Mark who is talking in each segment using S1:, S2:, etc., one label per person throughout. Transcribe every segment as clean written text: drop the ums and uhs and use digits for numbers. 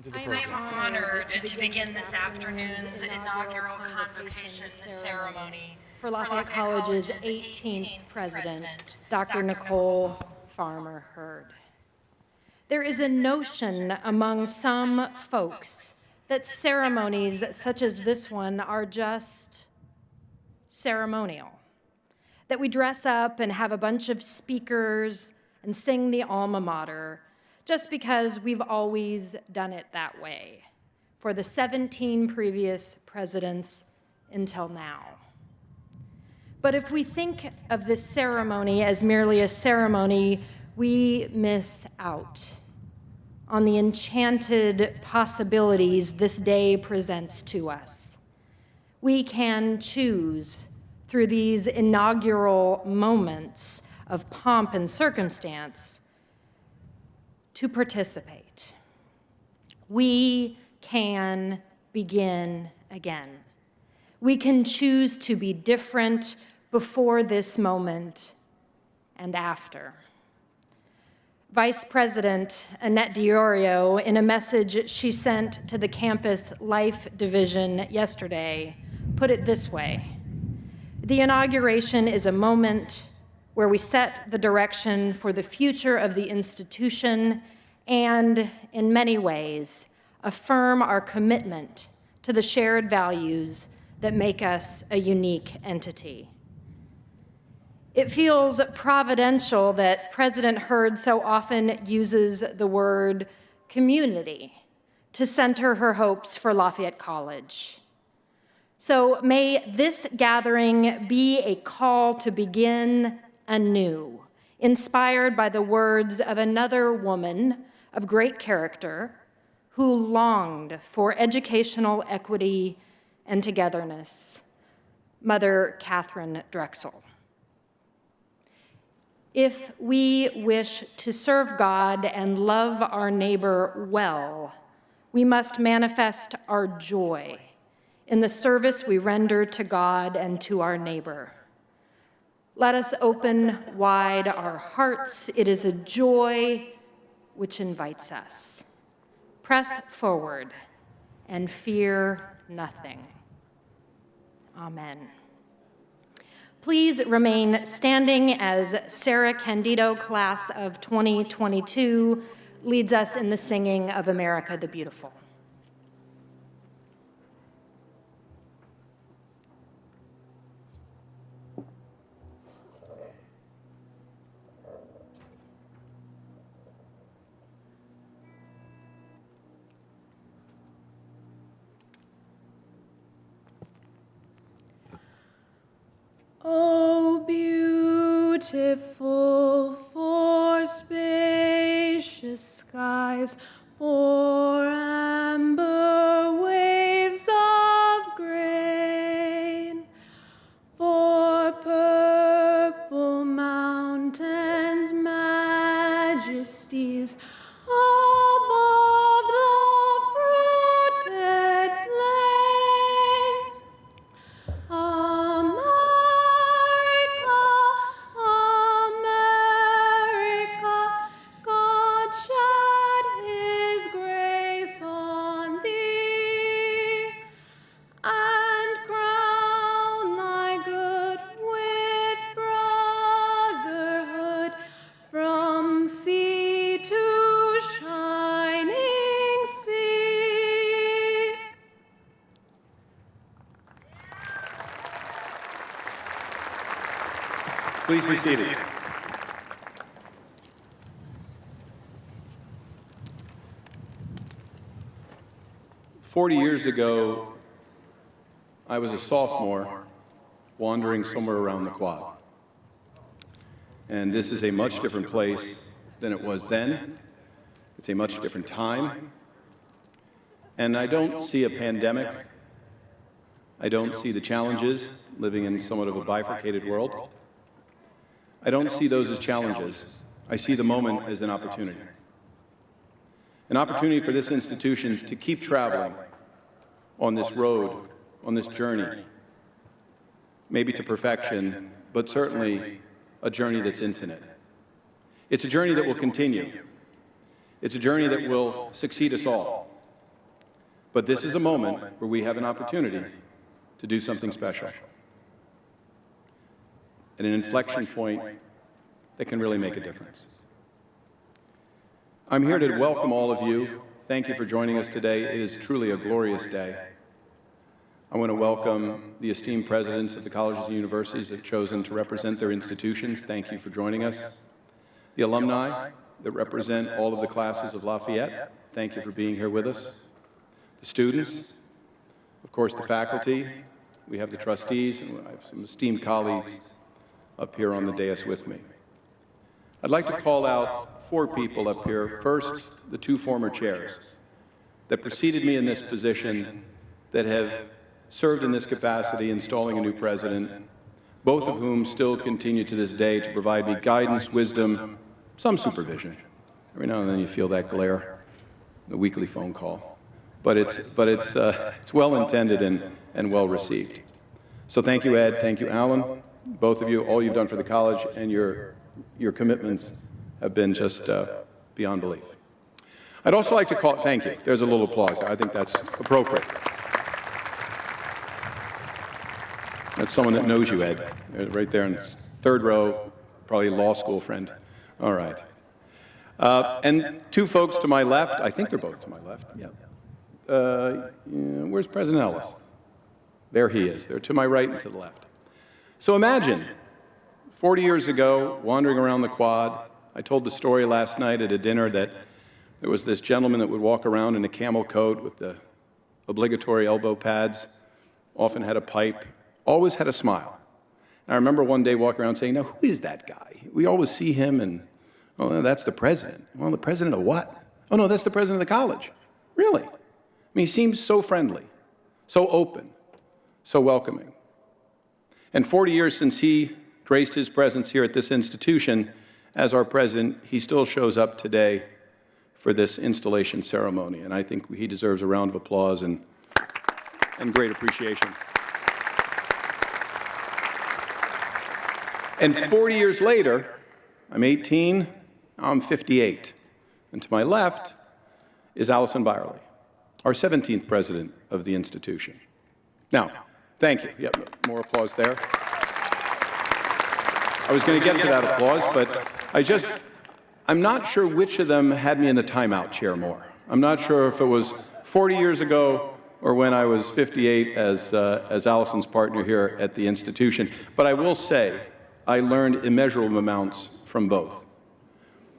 S1: I'm honored to begin this afternoon's inaugural convocation ceremony
S2: for Lafayette College's 18th president, Dr. Nicole Hurd. There is a notion among some folks that ceremonies such as this one are just ceremonial, that we dress up and have a bunch of speakers and sing the alma mater just because we've always done it that way for the 17 previous presidents until now. But if we think of this ceremony as merely a ceremony, we miss out on the enchanted possibilities this day presents to us. We can choose through these inaugural moments of pomp and circumstance to participate. We can begin again. We can choose to be different before this moment and after. Vice President Annette Diorio, in a message she sent to the Campus Life Division yesterday, put it this way: the inauguration is a moment where we set the direction for the future of the institution and, in many ways, affirm our commitment to the shared values that make us a unique entity. It feels providential that President Hurd so often uses the word community to center her hopes for Lafayette College. So may this gathering be a call to begin anew, inspired by the words of another woman of great character who longed for educational equity and togetherness, Mother Catherine Drexel. If we wish to serve God and love our neighbor well, we must manifest our joy in the service we render to God and to our neighbor. Let us open wide our hearts. It is a joy which invites us. Press forward and fear nothing. Amen. Please remain standing as Sarah Candido, class of 2022, leads us in the singing of America the Beautiful.
S3: Oh, beautiful for spacious skies, for amber waves of grain, for purple mountains, majesties above the fruited plain. America, God shed his grace on thee, and crown thy good with brotherhood from sea to shining sea.
S4: Please be seated. "40 years ago, I was a sophomore wandering somewhere around the quad. And this is a much different place than it was then. It's a much different time. And I don't see a pandemic. I don't see the challenges living in somewhat of a bifurcated world. I don't see those as challenges. I see the moment as an opportunity. An opportunity for this institution to keep traveling on this road, on this journey, maybe to perfection, but certainly a journey that's infinite. It's a journey that will continue. It's a journey that will succeed us all. But this is a moment where we have an opportunity to do something special. At an inflection point that can really make a difference. I'm here to welcome all of you. Thank you for joining us today. It is truly a glorious day. I want to welcome the esteemed presidents of the colleges and universities that have chosen to represent their institutions. Thank you for joining us. The alumni that represent all of the classes of Lafayette, thank you for being here with us. The students, of course the faculty, we have the trustees, and I have some esteemed colleagues up here on the dais with me. I'd like to call out 4 people up here. First, the 2 former chairs that preceded me in this position that have served in this capacity, installing a new president, both of whom still continue to this day to provide me guidance, wisdom, some supervision. Every now and then you feel that glare, the weekly phone call. But it's well intended and well received. So thank you, Ed. Thank you, Alan. Both of you, all you've done for the college, and your commitments have been just beyond belief. I'd also like to call, thank you. There's a little applause. I think that's appropriate. That's someone that knows you, Ed. Right there in the 3rd row, probably a law school friend. All right. And 2 folks to my left, I think they're both to my left. Yeah. Where's President Ellis? There he is. They're to my right and to the left. So imagine, 40 years ago, wandering around the quad, I told the story last night at a dinner that there was this gentleman that would walk around in a camel coat with the obligatory elbow pads, often had a pipe, always had a smile. And I remember one day walking around saying, now, who is that guy? We always see him and, oh, no, that's the president. Well, the president of what? Oh, no, that's the president of the college. Really? I mean, he seems so friendly, so open, so welcoming. And 40 years since he graced his presence here at this institution as our president, he still shows up today for this installation ceremony. And I think he deserves a round of applause and great appreciation. And 40 years later, I'm 18, now I'm 58. And to my left is Alison Byerly, our 17th president of the institution. Now, thank you. Yep, more applause there. I was going to get to that applause, but I'm not sure which of them had me in the timeout chair more. I'm not sure if it was 40 years ago or when I was 58 as Alison's partner here at the institution. But I will say, I learned immeasurable amounts from both.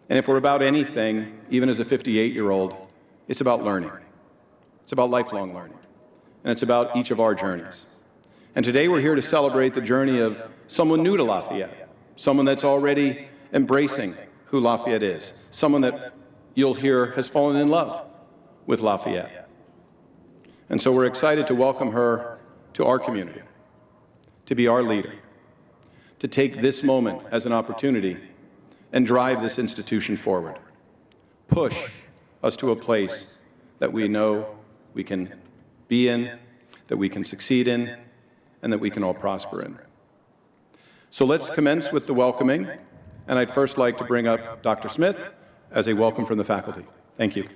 S4: And if we're about anything, even as a 58-year-old, it's about learning. It's about lifelong learning. And it's about each of our journeys. And today we're here to celebrate the journey of someone new to Lafayette, someone that's already embracing who Lafayette is, someone that you'll hear has fallen in love with Lafayette. And so we're excited to welcome her to our community, to be our leader, to take this moment as an opportunity and drive this institution forward, push us to a place that we know we can be in, that we can succeed in, and that we can all prosper in. So let's commence with the welcoming, and I'd first like to bring up Dr. Smith as a welcome from the faculty. Thank you.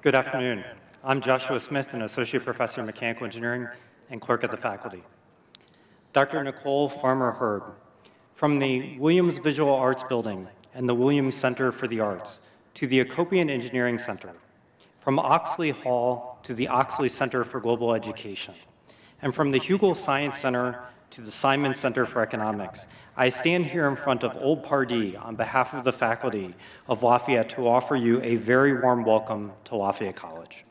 S5: Good afternoon. I'm Joshua Smith, an associate professor in mechanical engineering and clerk at the faculty. Dr. Nicole Hurd, from the Williams Visual Arts Building and the Williams Center for the Arts to the Acopian Engineering Center, from Oxley Hall to the Oxley Center for Global Education, and from the Hugel Science Center to the Simon Center for Economics, I stand here in front of Old Pardee on behalf of the faculty of Lafayette to offer you a very warm welcome to Lafayette College.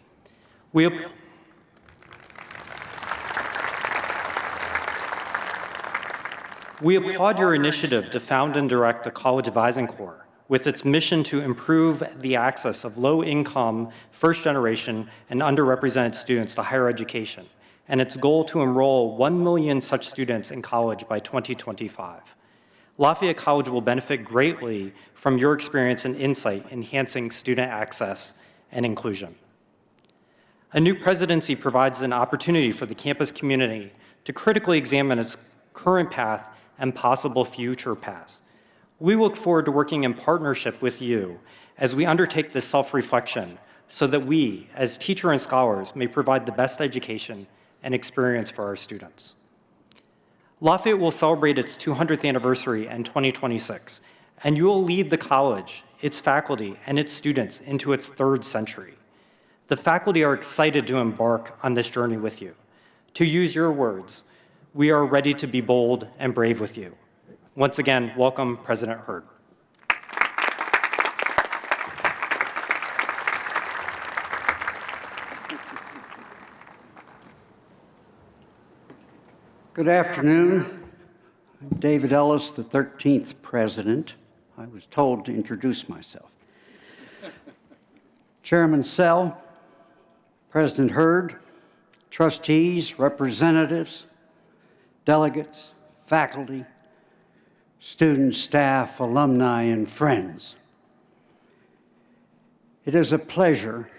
S5: We applaud your initiative to found and direct the College Advising Corps with its mission to improve the access of low-income, first-generation, and underrepresented students to higher education, and its goal to enroll 1 million such students in college by 2025. Lafayette College will benefit greatly from your experience and insight enhancing student access and inclusion. A new presidency provides an opportunity for the campus community to critically examine its current path and possible future paths. We look forward to working in partnership with you as we undertake this self-reflection so that we, as teachers and scholars, may provide the best education and experience for our students. Lafayette will celebrate its 200th anniversary in 2026, and you will lead the college, its faculty, and its students into its third century. The faculty are excited to embark on this journey with you. To use your words, we are ready to be bold and brave with you. Once again, welcome President Hurd.
S6: Good afternoon. I'm David Ellis, the 13th president. I was told to introduce myself. Chairman Sell, President Hurd, trustees, representatives, delegates, faculty, students, staff, alumni, and friends. It is a pleasure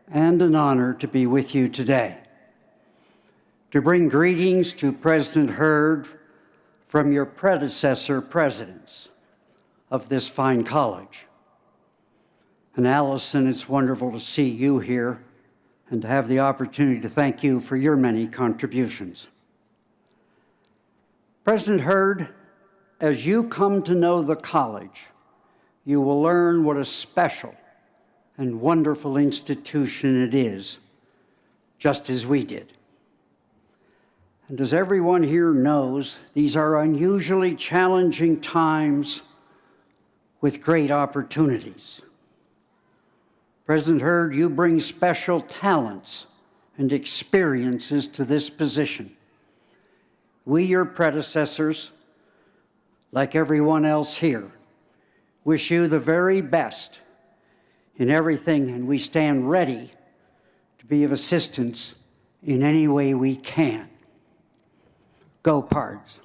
S6: and an honor to be with you today, to bring greetings to President Hurd from your predecessor presidents of this fine college. And Alison, it's wonderful to see you here and to have the opportunity to thank you for your many contributions. President Hurd, as you come to know the college, you will learn what a special and wonderful institution it is, just as we did. And as everyone here knows, these are unusually challenging times with great opportunities. President Hurd, you bring special talents and experiences to this position. We, your predecessors, like everyone else here, wish you the very best in everything, and we stand ready to be of assistance in any way we can. Go Pards.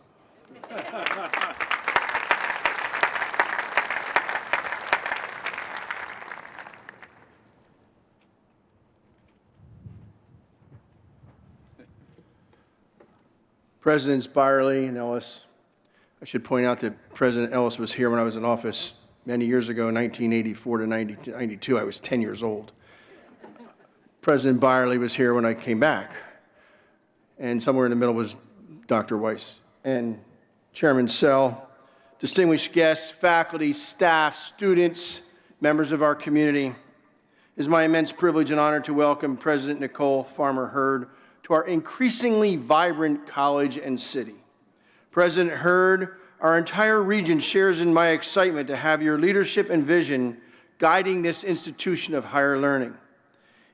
S7: Presidents Byerly and Ellis. I should point out that President Ellis was here when I was in office many years ago, 1984 to 92. I was 10 years old. President Byerly was here when I came back. And somewhere in the middle was Dr. Weiss. And Chairman Sell, distinguished guests, faculty, staff, students, members of our community, it is my immense privilege and honor to welcome President Nicole Farmer Hurd to our increasingly vibrant college and city. President Hurd, our entire region shares in my excitement to have your leadership and vision guiding this institution of higher learning.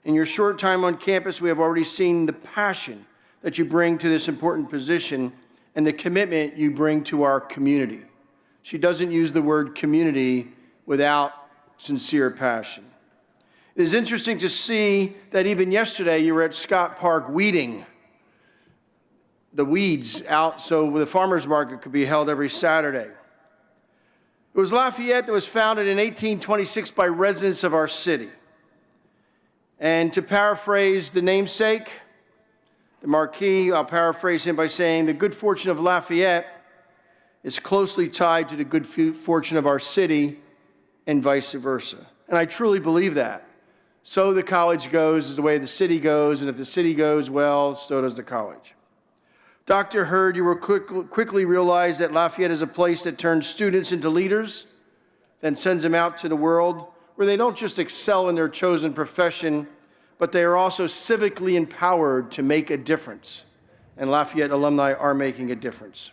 S7: In your short time on campus, we have already seen the passion that you bring to this important position and the commitment you bring to our community. She doesn't use the word community without sincere passion. It is interesting to see that even yesterday you were at Scott Park weeding the weeds out so the farmers market could be held every Saturday. It was Lafayette that was founded in 1826 by residents of our city. And to paraphrase the namesake, the Marquis, I'll paraphrase him by saying, the good fortune of Lafayette is closely tied to the good fortune of our city and vice versa. And I truly believe that. So the college goes is the way the city goes, and if the city goes well, so does the college. Dr. Hurd, you will quickly realize that Lafayette is a place that turns students into leaders, then sends them out to the world, where they don't just excel in their chosen profession, but they are also civically empowered to make a difference. And Lafayette alumni are making a difference.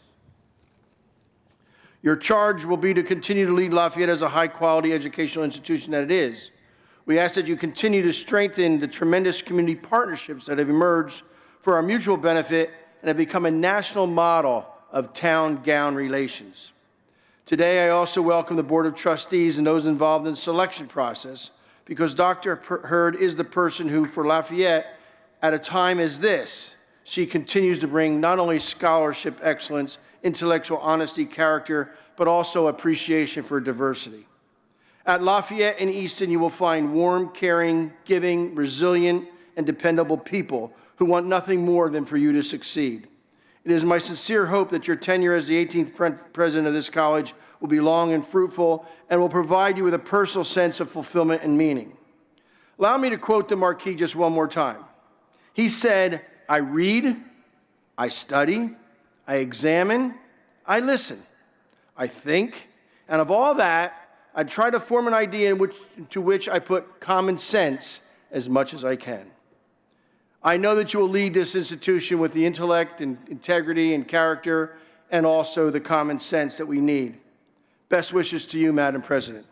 S7: Your charge will be to continue to lead Lafayette as a high-quality educational institution that it is. We ask that you continue to strengthen the tremendous community partnerships that have emerged for our mutual benefit and have become a national model of town-gown relations. Today, I also welcome the Board of Trustees and those involved in the selection process, because Dr. Hurd is the person who, for Lafayette, at a time as this, she continues to bring not only scholarship excellence, intellectual honesty, character, but also appreciation for diversity. At Lafayette and Easton, you will find warm, caring, giving, resilient, and dependable people who want nothing more than for you to succeed. It is my sincere hope that your tenure as the 18th president of this college will be long and fruitful and will provide you with a personal sense of fulfillment and meaning. Allow me to quote the Marquis just one more time. He said, "I read, I study, I examine, I listen, I think, and of all that, I try to form an idea into which I put common sense as much as I can." I know that you will lead this institution with the intellect and integrity and character and also the common sense that we need. Best wishes to you, Madam President.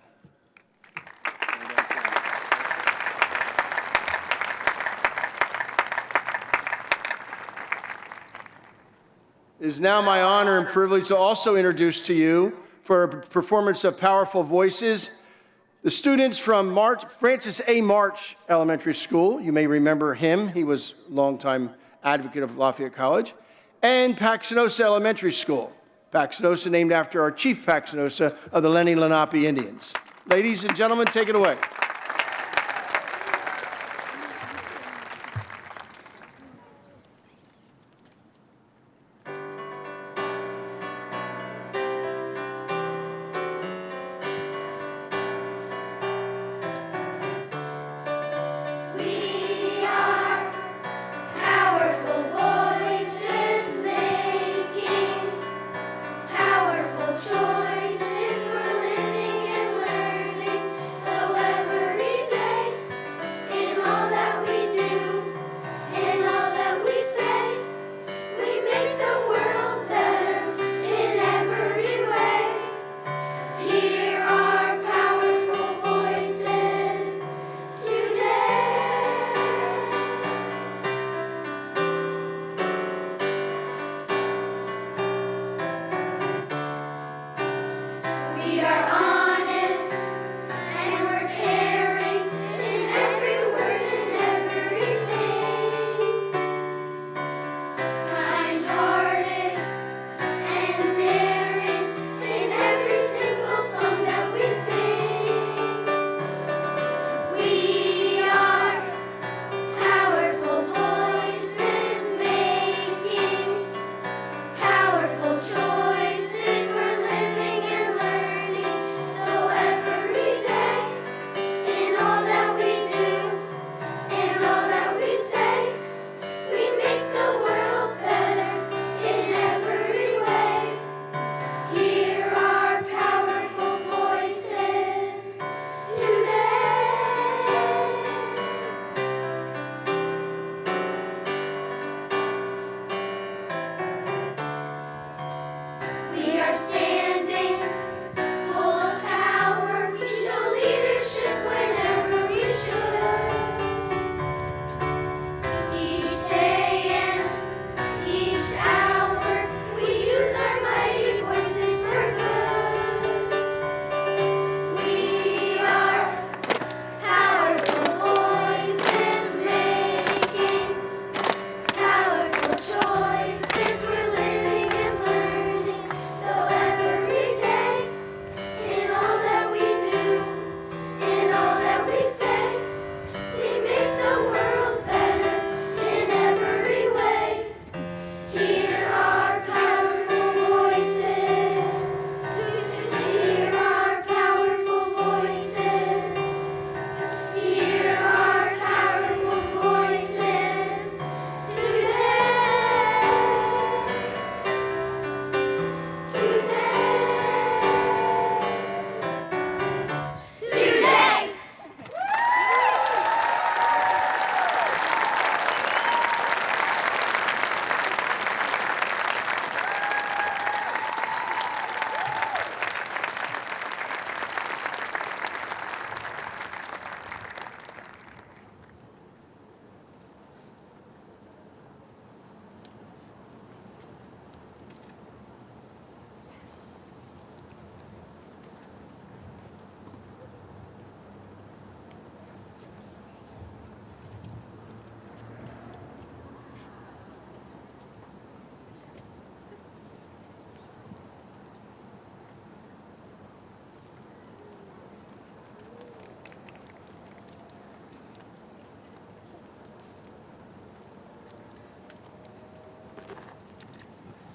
S7: It is now my honor and privilege to also introduce to you, for a performance of Powerful Voices, the students from Francis A. March Elementary School. You may remember him. He was a longtime advocate of Lafayette College. And Paxinosa Elementary School. Paxinosa named after our Chief Paxinosa of the Lenni Lenape Indians. Ladies and gentlemen, take it away.
S8: Choices for living and learning, so ever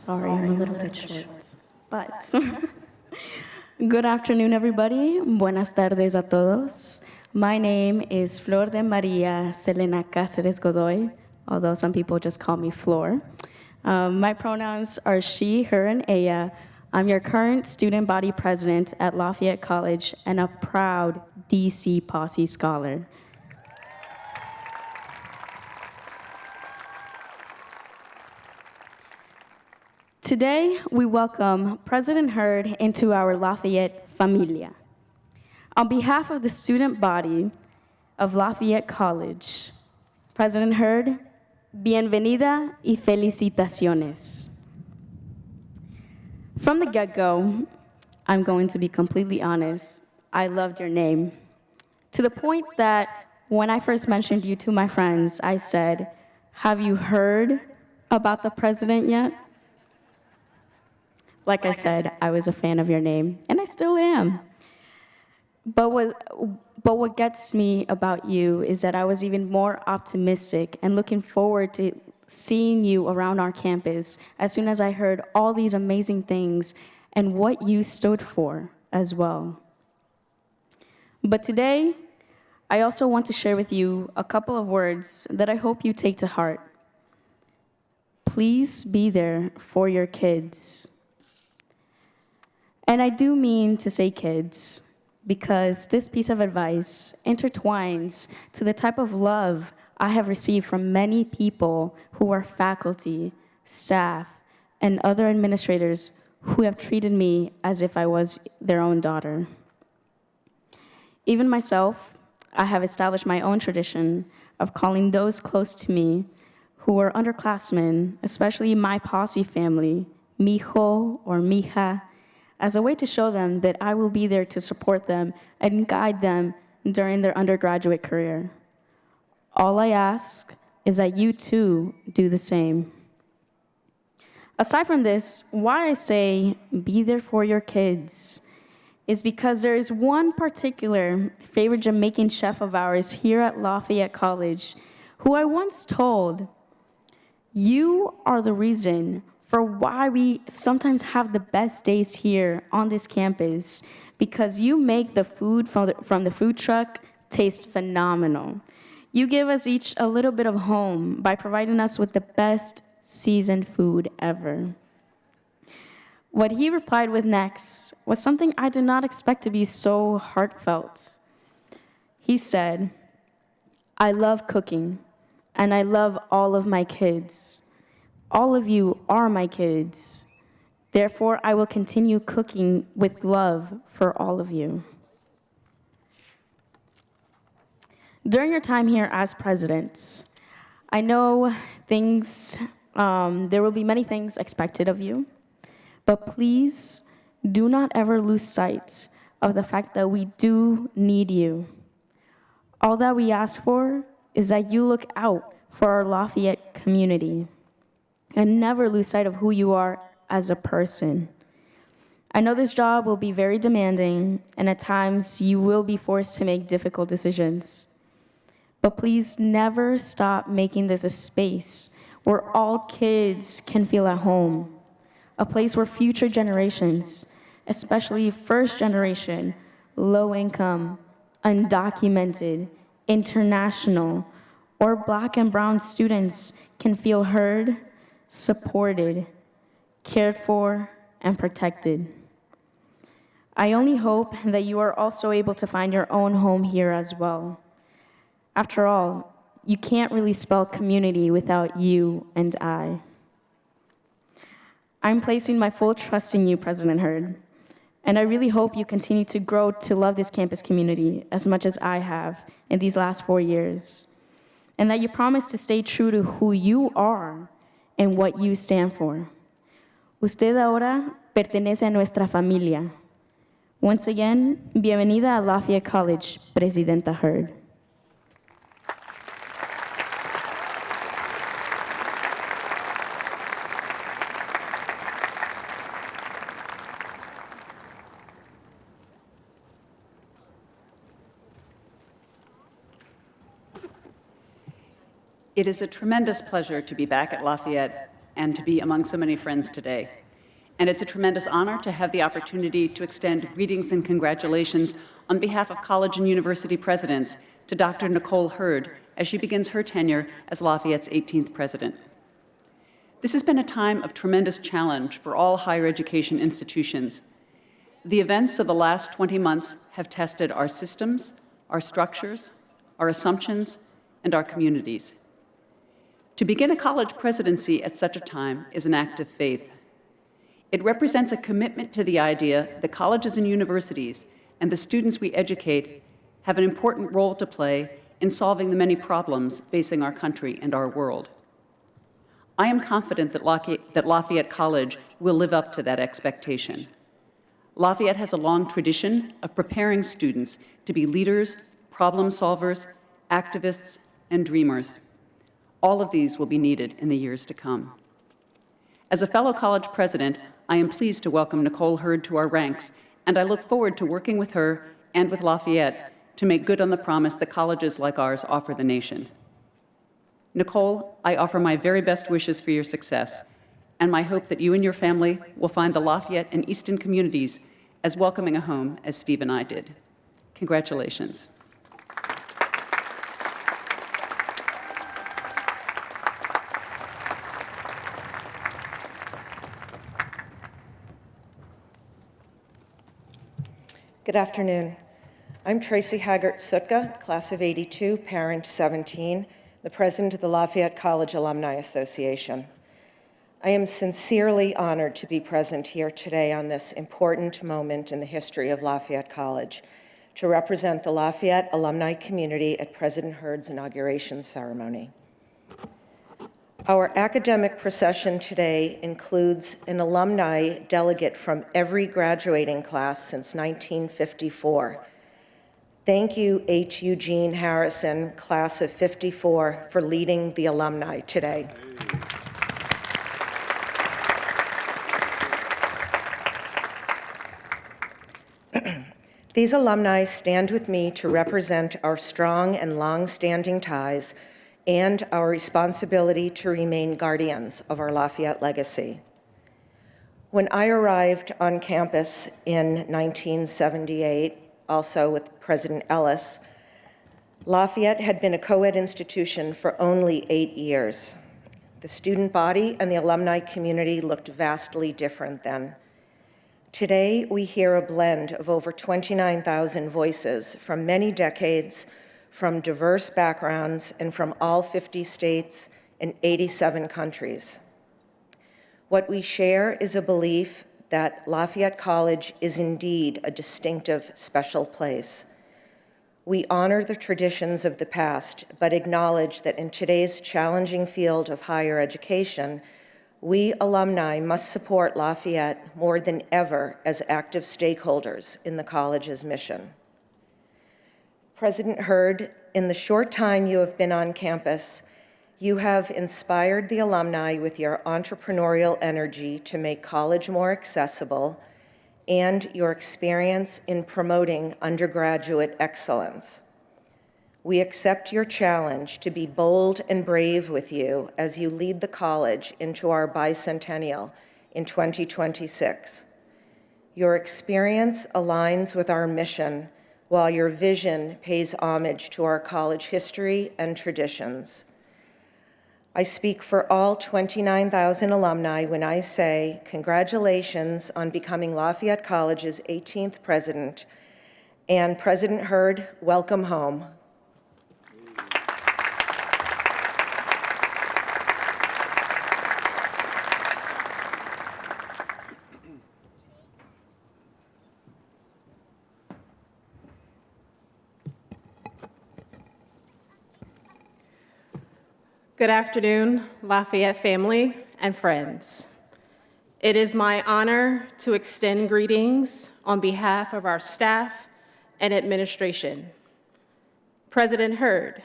S8: Sorry, I'm a little bit short. But good afternoon, everybody. Buenas tardes a todos. My name is Flor de Maria Selena Caceres Godoy, although some people just call me Flor. My pronouns are she, her, and ella. I'm your current student body president at Lafayette College and a proud DC Posse scholar. Today, we welcome President Hurd into our Lafayette familia. On behalf of the student body of Lafayette College, President Hurd, bienvenida y felicitaciones. From the get-go, I'm going to be completely honest, I loved your name. To the point that when I first mentioned you to my friends, I said, have you heard about the president yet? Like I said, I was a fan of your name, and I still am. But what gets me about you is that I was even more optimistic and looking forward to seeing you around our campus as soon as I heard all these amazing things and what you stood for as well. But today, I also want to share with you a couple of words that I hope you take to heart. Please be there for your kids. And I do mean to say kids, because this piece of advice intertwines to the type of love I have received from many people who are faculty, staff, and other administrators who have treated me as if I was their own daughter. Even myself, I have established my own tradition of calling those close to me who are underclassmen, especially my posse family, mijo or mija, as a way to show them that I will be there to support them and guide them during their undergraduate career. All I ask is that you too do the same. Aside from this, why I say be there for your kids is because there is one particular favorite Jamaican chef of ours here at Lafayette College who I once told, you are the reason for why we sometimes have the best days here on this campus, because you make the food from the food truck taste phenomenal. You give us each a little bit of home by providing us with the best seasoned food ever. What he replied with next was something I did not expect to be so heartfelt. He said, I love cooking, and I love all of my kids. All of you are my kids. Therefore, I will continue cooking with love for all of you. During your time here as president, I know there will be many things expected of you, but please do not ever lose sight of the fact that we do need you. All that we ask for is that you look out for our Lafayette community and never lose sight of who you are as a person. I know this job will be very demanding, and at times you will be forced to make difficult decisions. But please never stop making this a space where all kids can feel at home, a place where future generations, especially first generation, low income, undocumented, international, or Black and brown students can feel heard, supported, cared for, and protected. I only hope that you are also able to find your own home here as well. After all, you can't really spell community without you and I. I'm placing my full trust in you, President Hurd, and I really hope you continue to grow to love this campus community as much as I have in these last 4 years, and that you promise to stay true to who you are and what you stand for. Usted ahora pertenece a nuestra familia. Once again, bienvenida a Lafayette College, Presidenta Hurd.
S9: It is a tremendous pleasure to be back at Lafayette and to be among so many friends today. And it's a tremendous honor to have the opportunity to extend greetings and congratulations on behalf of college and university presidents to Dr. Nicole Hurd as she begins her tenure as Lafayette's 18th president. This has been a time of tremendous challenge for all higher education institutions. The events of the last 20 months have tested our systems, our structures, our assumptions, and our communities. To begin a college presidency at such a time is an act of faith. It represents a commitment to the idea that colleges and universities and the students we educate have an important role to play in solving the many problems facing our country and our world. I am confident that Lafayette College will live up to that expectation. Lafayette has a long tradition of preparing students to be leaders, problem solvers, activists, and dreamers. All of these will be needed in the years to come. As a fellow college president, I am pleased to welcome Nicole Hurd to our ranks, and I look forward to working with her and with Lafayette to make good on the promise that colleges like ours offer the nation. Nicole, I offer my very best wishes for your success, and my hope that you and your family will find the Lafayette and Easton communities as welcoming a home as Steve and I did. Congratulations.
S10: Good afternoon. I'm Tracy Hagert Sutka, class of '82, parent 17, the president of the Lafayette College Alumni Association. I am sincerely honored to be present here today on this important moment in the history of Lafayette College, to represent the Lafayette alumni community at President Hurd's inauguration ceremony. Our academic procession today includes an alumni delegate from every graduating class since 1954. Thank you, H. Eugene Harrison, class of '54, for leading the alumni today. These alumni stand with me to represent our strong and long-standing ties and our responsibility to remain guardians of our Lafayette legacy. When I arrived on campus in 1978, also with President Ellis, Lafayette had been a co-ed institution for only 8 years. The student body and the alumni community looked vastly different then. Today, we hear a blend of over 29,000 voices from many decades, from diverse backgrounds, and from all 50 states and 87 countries. What we share is a belief that Lafayette College is indeed a distinctive, special place. We honor the traditions of the past, but acknowledge that in today's challenging field of higher education, we alumni must support Lafayette more than ever as active stakeholders in the college's mission. President Hurd, in the short time you have been on campus, you have inspired the alumni with your entrepreneurial energy to make college more accessible and your experience in promoting undergraduate excellence. We accept your challenge to be bold and brave with you as you lead the college into our bicentennial in 2026. Your experience aligns with our mission, while your vision pays homage to our college history and traditions. I speak for all 29,000 alumni when I say congratulations on becoming Lafayette College's 18th president, and President Hurd, welcome home.
S3: Good afternoon, Lafayette family and friends. It is my honor to extend greetings on behalf of our staff and administration. President Hurd,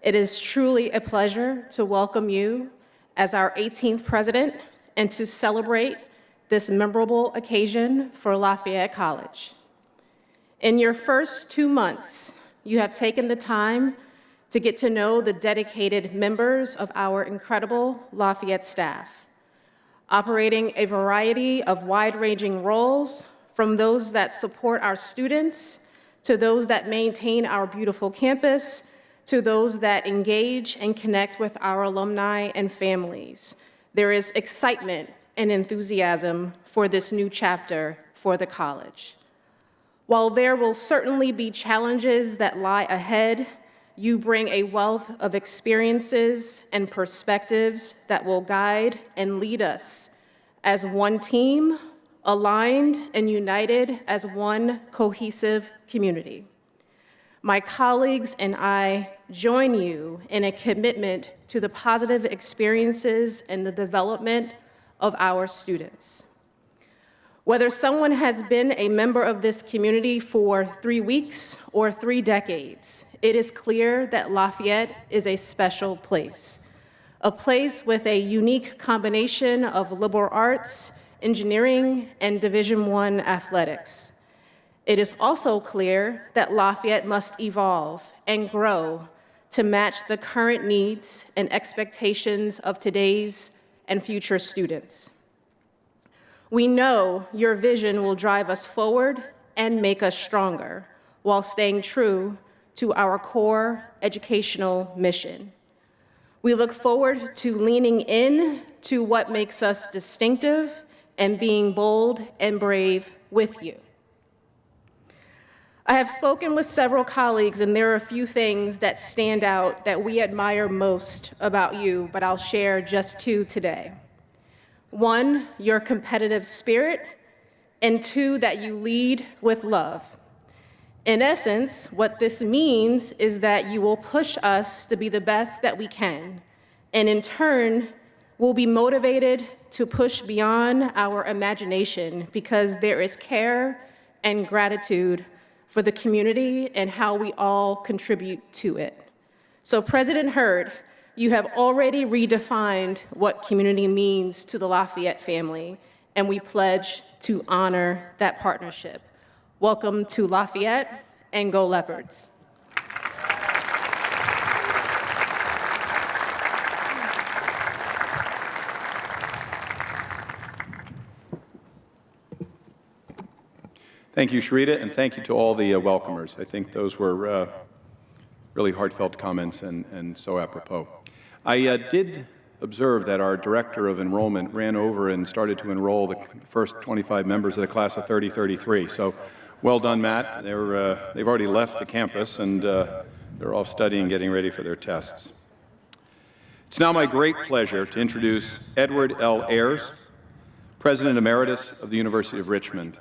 S3: it is truly a pleasure to welcome you as our 18th president and to celebrate this memorable occasion for Lafayette College. In your first 2 months, you have taken the time to get to know the dedicated members of our incredible Lafayette staff, operating a variety of wide-ranging roles, from those that support our students, to those that maintain our beautiful campus, to those that engage and connect with our alumni and families. There is excitement and enthusiasm for this new chapter for the college. While there will certainly be challenges that lie ahead, you bring a wealth of experiences and perspectives that will guide and lead us as one team, aligned and united as one cohesive community. My colleagues and I join you in a commitment to the positive experiences and the development of our students. Whether someone has been a member of this community for 3 weeks or 3 decades, it is clear that Lafayette is a special place, a place with a unique combination of liberal arts, engineering, and Division I athletics. It is also clear that Lafayette must evolve and grow to match the current needs and expectations of today's and future students. We know your vision will drive us forward and make us stronger while staying true to our core educational mission. We look forward to leaning in to what makes us distinctive and being bold and brave with you. I have spoken with several colleagues, and there are a few things that stand out that we admire most about you, but I'll share just 2 today. 1, your competitive spirit, and 2, that you lead with love. In essence, what this means is that you will push us to be the best that we can, and in turn, we'll be motivated to push beyond our imagination because there is care and gratitude for the community and how we all contribute to it. So President Hurd, you have already redefined what community means to the Lafayette family, and we pledge to honor that partnership. Welcome to Lafayette, and go Leopards.
S4: Thank you, Sherryta, and thank you to all the welcomers. I think those were really heartfelt comments and so apropos. I did observe that our director of enrollment ran over and started to enroll the first 25 members of the class of 3033. So well done, Matt. They've already left the campus, and they're all studying, getting ready for their tests. It's now my great pleasure to introduce Edward L. Ayers, President Emeritus of the University of Richmond.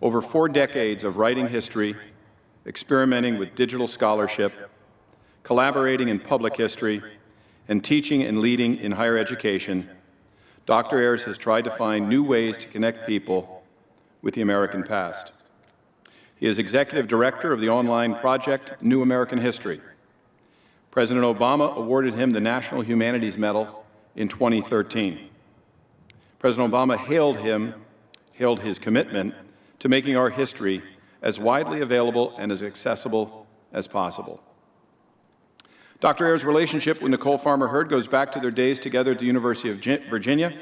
S4: Over 4 decades of writing history, experimenting with digital scholarship, collaborating in public history, and teaching and leading in higher education, Dr. Ayers has tried to find new ways to connect people with the American past. He is Executive Director of the online project New American History. President Obama awarded him the National Humanities Medal in 2013. President Obama hailed his commitment to making our history as widely available and as accessible as possible. Dr. Ayers' relationship with Nicole Farmer Hurd goes back to their days together at the University of Virginia,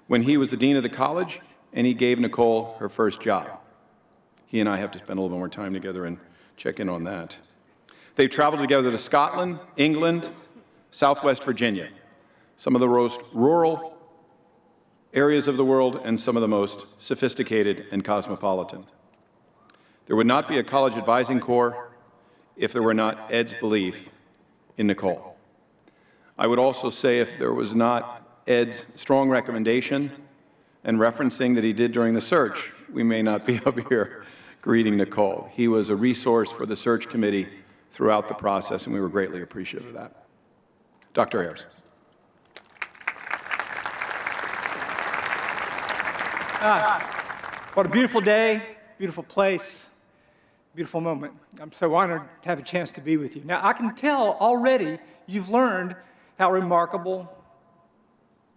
S4: when he was the dean of the college and he gave Nicole her first job. He and I have to spend a little more time together and check in on that. They've traveled together to Scotland, England, Southwest Virginia, some of the most rural areas of the world and some of the most sophisticated and cosmopolitan. There would not be a college advising corps if there were not Ed's belief in Nicole. I would also say if there was not Ed's strong recommendation and referencing that he did during the search, we may not be up here greeting Nicole. He was a resource for the search committee throughout the process, and we were greatly appreciative of that. Dr. Ayers.
S11: What a beautiful day, beautiful place, beautiful moment. I'm so honored to have a chance to be with you. Now, I can tell already you've learned how remarkable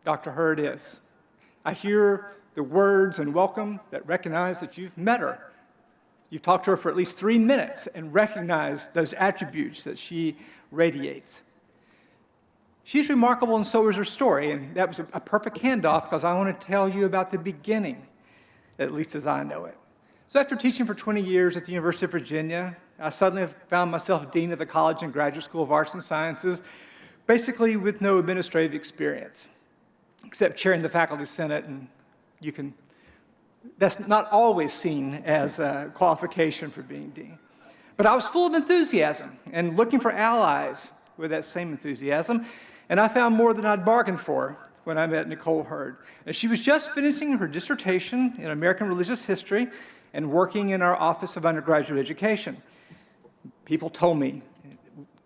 S11: Dr. Hurd is. I hear the words and welcome that recognize that you've met her. You've talked to her for at least 3 minutes and recognized those attributes that she radiates. She's remarkable, and so is her story, and that was a perfect handoff because I want to tell you about the beginning, at least as I know it. So after teaching for 20 years at the University of Virginia, I suddenly found myself dean of the College and Graduate School of Arts and Sciences, basically with no administrative experience, except chairing the faculty senate, and that's not always seen as a qualification for being dean. But I was full of enthusiasm and looking for allies with that same enthusiasm, and I found more than I'd bargained for when I met Nicole Hurd. And she was just finishing her dissertation in American Religious History and working in our Office of Undergraduate Education. People told me,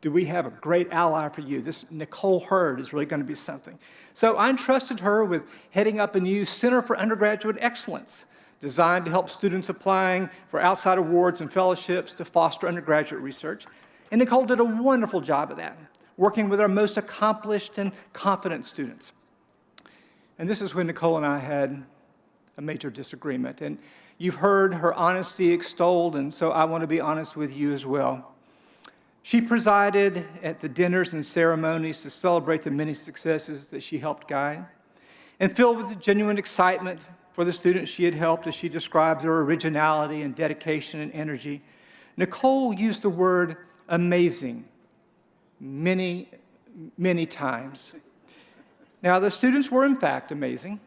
S11: do we have a great ally for you? This Nicole Hurd is really going to be something. So I entrusted her with heading up a new Center for Undergraduate Excellence, designed to help students applying for outside awards and fellowships to foster undergraduate research. And Nicole did a wonderful job of that, working with our most accomplished and confident students. And this is when Nicole and I had a major disagreement. And you've heard her honesty extolled, and so I want to be honest with you as well. She presided at the dinners and ceremonies to celebrate the many successes that she helped guide. And filled with genuine excitement for the students she had helped, as she described their originality and dedication and energy, Nicole used the word amazing many, many times. Now, the students were in fact amazing,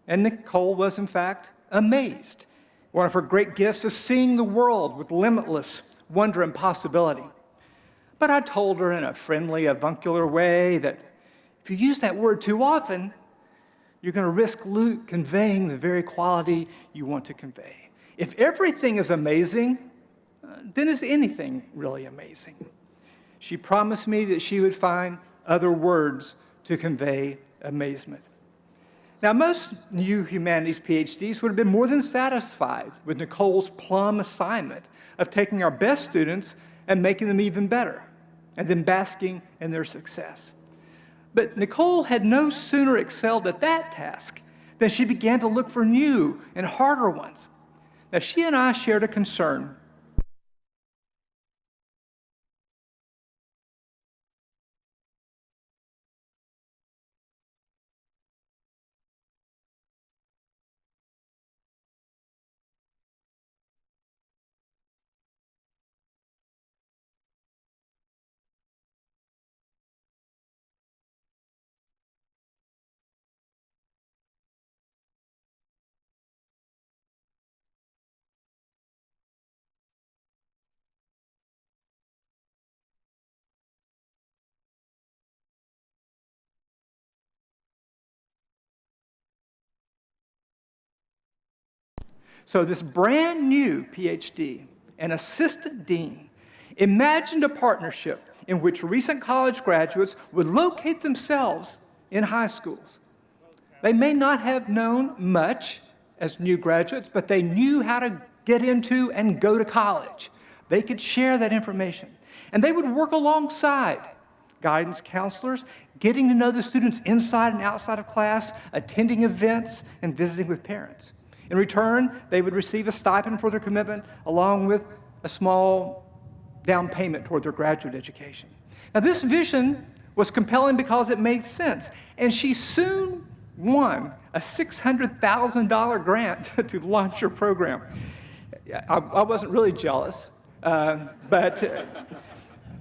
S11: and Nicole was in fact amazed. One of her great gifts is seeing the world with limitless wonder and possibility. But I told her in a friendly, avuncular way that if you use that word too often, you're going to risk conveying the very quality you want to convey. If everything is amazing, then is anything really amazing? She promised me that she would find other words to convey amazement. Now, most new humanities PhDs would have been more than satisfied with Nicole's plum assignment of taking our best students and making them even better, and then basking in their success. But Nicole had no sooner excelled at that task than she began to look for new and harder ones. Now, she and I shared a concern. So this brand new PhD, an assistant dean, imagined a partnership in which recent college graduates would locate themselves in high schools. They may not have known much as new graduates, but they knew how to get into and go to college. They could share that information. And they would work alongside guidance counselors, getting to know the students inside and outside of class, attending events, and visiting with parents. In return, they would receive a stipend for their commitment, along with a small down payment toward their graduate education. Now, this vision was compelling because it made sense, and she soon won a $600,000 grant to launch her program. I wasn't really jealous, but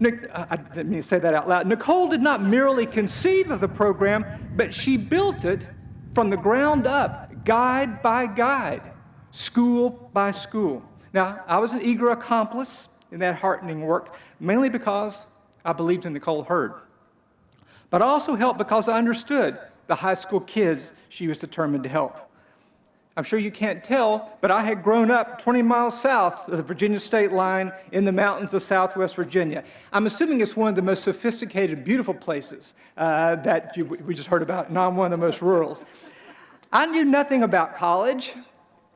S11: I didn't mean to say that out loud. Nicole did not merely conceive of the program, but she built it from the ground up, guide by guide, school by school. Now, I was an eager accomplice in that heartening work, mainly because I believed in Nicole Hurd. But I also helped because I understood the high school kids she was determined to help. I'm sure you can't tell, but I had grown up 20 miles south of the Virginia state line in the mountains of southwest Virginia. I'm assuming it's one of the most sophisticated, beautiful places that we just heard about, not one of the most rural. I knew nothing about college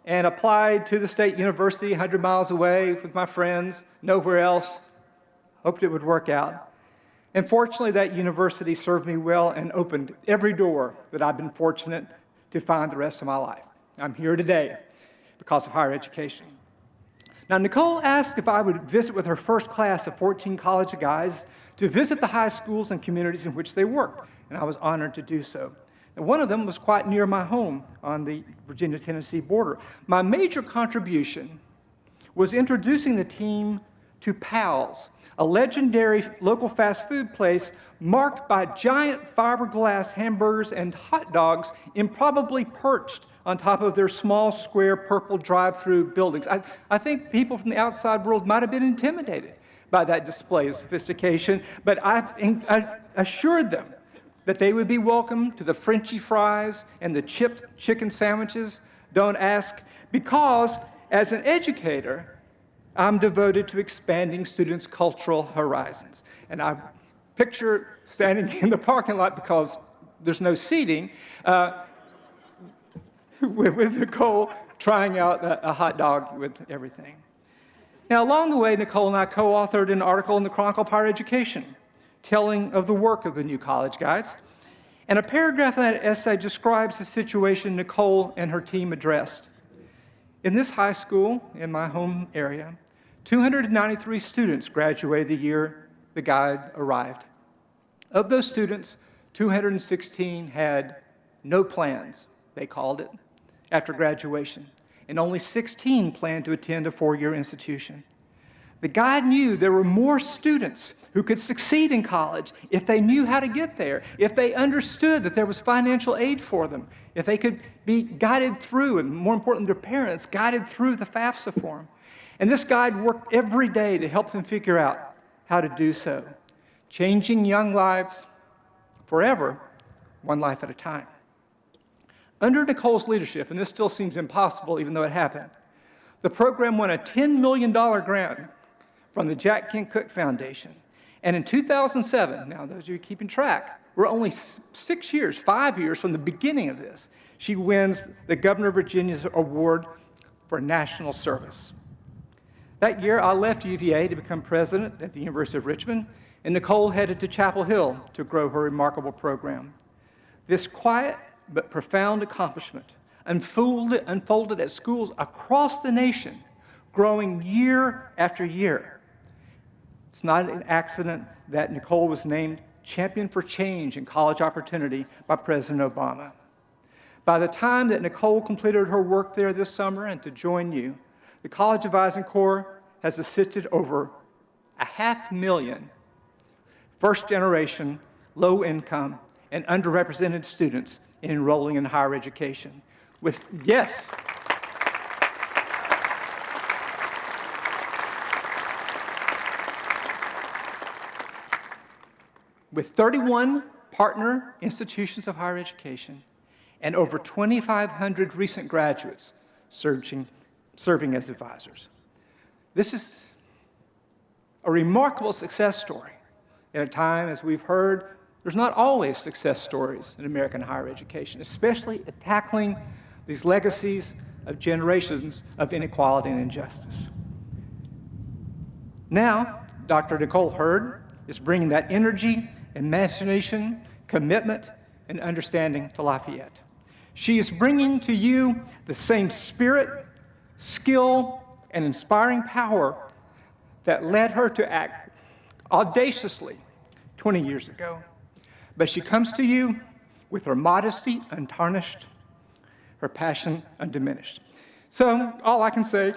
S11: and applied to the state university 100 miles away with my friends, nowhere else. Hoped it would work out. And fortunately, that university served me well and opened every door that I've been fortunate to find the rest of my life. I'm here today because of higher education. Now, Nicole asked if I would visit with her first class of 14 college guys to visit the high schools and communities in which they worked, and I was honored to do so. And one of them was quite near my home on the Virginia-Tennessee border. My major contribution was introducing the team to Pal's, a legendary local fast food place marked by giant fiberglass hamburgers and hot dogs improbably perched on top of their small, square, purple drive-through buildings. I think people from the outside world might have been intimidated by that display of sophistication, but I assured them that they would be welcome to the Frenchy fries and the chipped chicken sandwiches. Don't ask, because as an educator, I'm devoted to expanding students' cultural horizons. And I picture standing in the parking lot, because there's no seating, with Nicole trying out a hot dog with everything. Now, along the way, Nicole and I co-authored an article in the Chronicle of Higher Education telling of the work of the new college guides. And a paragraph in that essay describes the situation Nicole and her team addressed. In this high school, in my home area, 293 students graduated the year the guide arrived. Of those students, 216 had no plans, they called it, after graduation, and only 16 planned to attend a four-year institution. The guide knew there were more students who could succeed in college if they knew how to get there, if they understood that there was financial aid for them, if they could be guided through, and more important, their parents, guided through the FAFSA form. And this guide worked every day to help them figure out how to do so, changing young lives forever, one life at a time. Under Nicole's leadership, and this still seems impossible even though it happened, the program won a $10 million grant from the Jack Kent Cooke Foundation. And in 2007, now those of you keeping track, we're only 5 years from the beginning of this, she wins the Governor of Virginia's Award for National Service. That year, I left UVA to become president at the University of Richmond, and Nicole headed to Chapel Hill to grow her remarkable program. This quiet but profound accomplishment unfolded at schools across the nation, growing year after year. It's not an accident that Nicole was named Champion for Change in College Opportunity by President Obama. By the time that Nicole completed her work there this summer and to join you, the College Advising Corps has assisted over 500,000 first-generation, low-income, and underrepresented students in enrolling in higher education. With 31 partner institutions of higher education and over 2,500 recent graduates serving as advisors. This is a remarkable success story at a time, as we've heard, there's not always success stories in American higher education, especially at tackling these legacies of generations of inequality and injustice. Now, Dr. Nicole Hurd is bringing that energy, imagination, commitment, and understanding to Lafayette. She is bringing to you the same spirit, skill, and inspiring power that led her to act audaciously 20 years ago. But she comes to you with her modesty untarnished, her passion undiminished. So all I can say,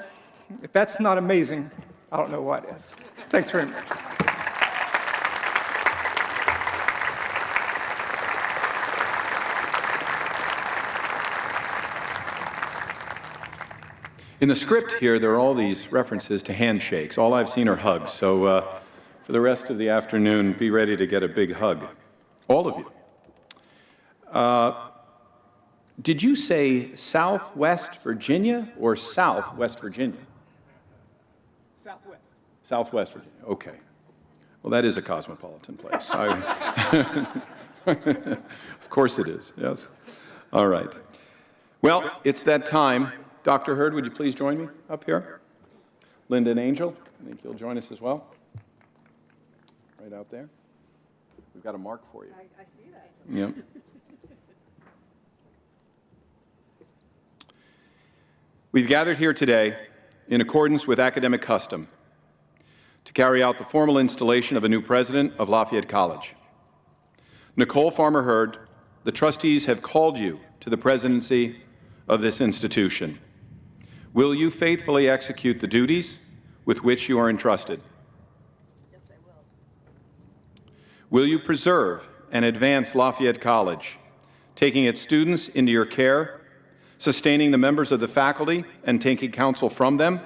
S11: if that's not amazing, I don't know what is. Thanks very much.
S4: In the script here, there are all these references to handshakes. All I've seen are hugs. So for the rest of the afternoon, be ready to get a big hug. All of you. Did you say Southwest Virginia or Southwest Virginia?
S11: Southwest.
S4: Southwest Virginia, okay. Well, that is a cosmopolitan place. Of course it is, yes. All right. Well, it's that time. Dr. Hurd, would you please join me up here? Linda and Angel, I think you'll join us as well. Right out there. We've got a mark for you.
S12: I see that.
S4: Yep. We've gathered here today in accordance with academic custom to carry out the formal installation of a new president of Lafayette College. Nicole Farmer Hurd, the trustees have called you to the presidency of this institution. Will you faithfully execute the duties with which you are entrusted?
S12: Yes, I will.
S4: Will you preserve and advance Lafayette College, taking its students into your care, sustaining the members of the faculty and taking counsel from them,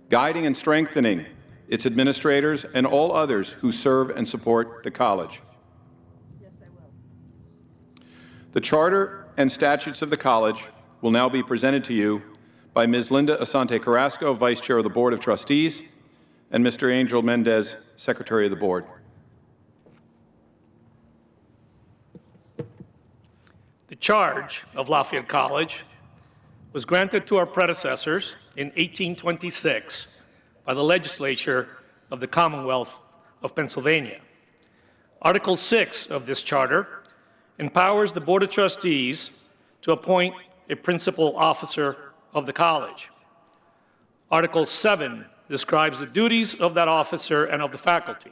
S4: guiding and strengthening its administrators and all others who serve and support the college?
S12: Yes, I will.
S4: The charter and statutes of the college will now be presented to you by Ms. Linda Asante Carrasco, Vice Chair of the Board of Trustees, and Mr. Angel Mendez, Secretary of the Board.
S13: The charge of Lafayette College was granted to our predecessors in 1826 by the legislature of the Commonwealth of Pennsylvania. Article 6 of this charter empowers the Board of Trustees to appoint a principal officer of the college. Article 7 describes the duties of that officer and of the faculty.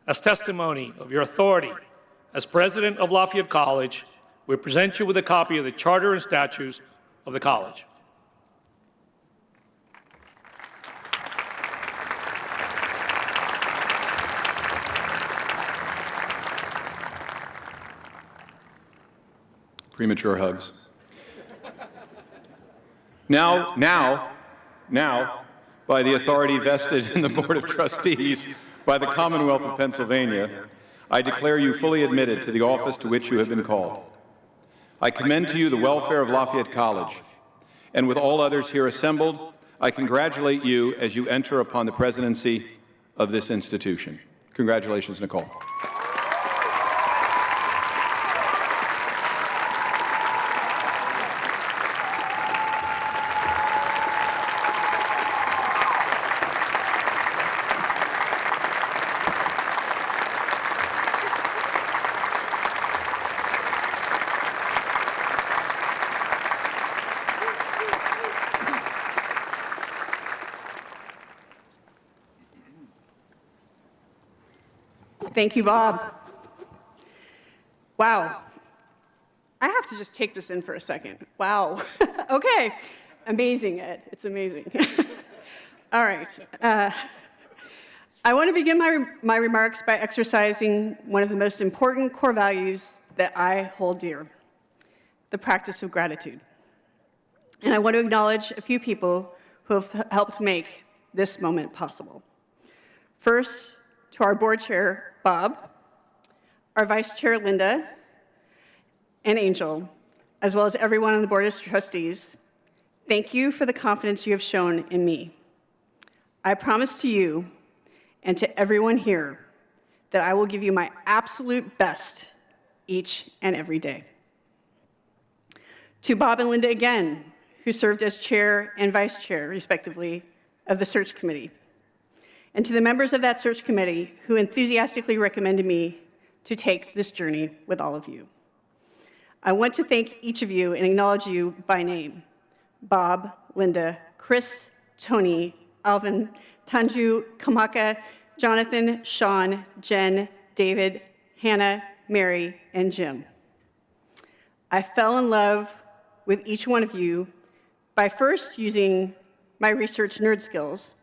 S13: As testimony of your authority as president of Lafayette College, we present you with a copy of the charter and statutes of the college.
S4: Premature hugs. Now, by the authority vested in the Board of Trustees by the Commonwealth of Pennsylvania, I declare you fully admitted to the office to which you have been called. I commend to you the welfare of Lafayette College, and with all others here assembled, I congratulate you as you enter upon the presidency of this institution. Congratulations, Nicole.
S12: Thank you, Bob. Wow. I have to just take this in for a second. Wow. Okay. Amazing, Ed. It's amazing. All right. I want to begin my remarks by exercising one of the most important core values that I hold dear, the practice of gratitude. And I want to acknowledge a few people who have helped make this moment possible. First, to our board chair, Bob, our vice chair, Linda, and Angel, as well as everyone on the Board of Trustees, thank you for the confidence you have shown in me. I promise to you and to everyone here that I will give you my absolute best each and every day. To Bob and Linda again, who served as chair and vice chair, respectively, of the search committee, and to the members of that search committee who enthusiastically recommended me to take this journey with all of you. I want to thank each of you and acknowledge you by name: Bob, Linda, Chris, Tony, Alvin, Tanju, Kamaka, Jonathan, Sean, Jen, David, Hannah, Mary, and Jim. I fell in love with each one of you by first using my research nerd skills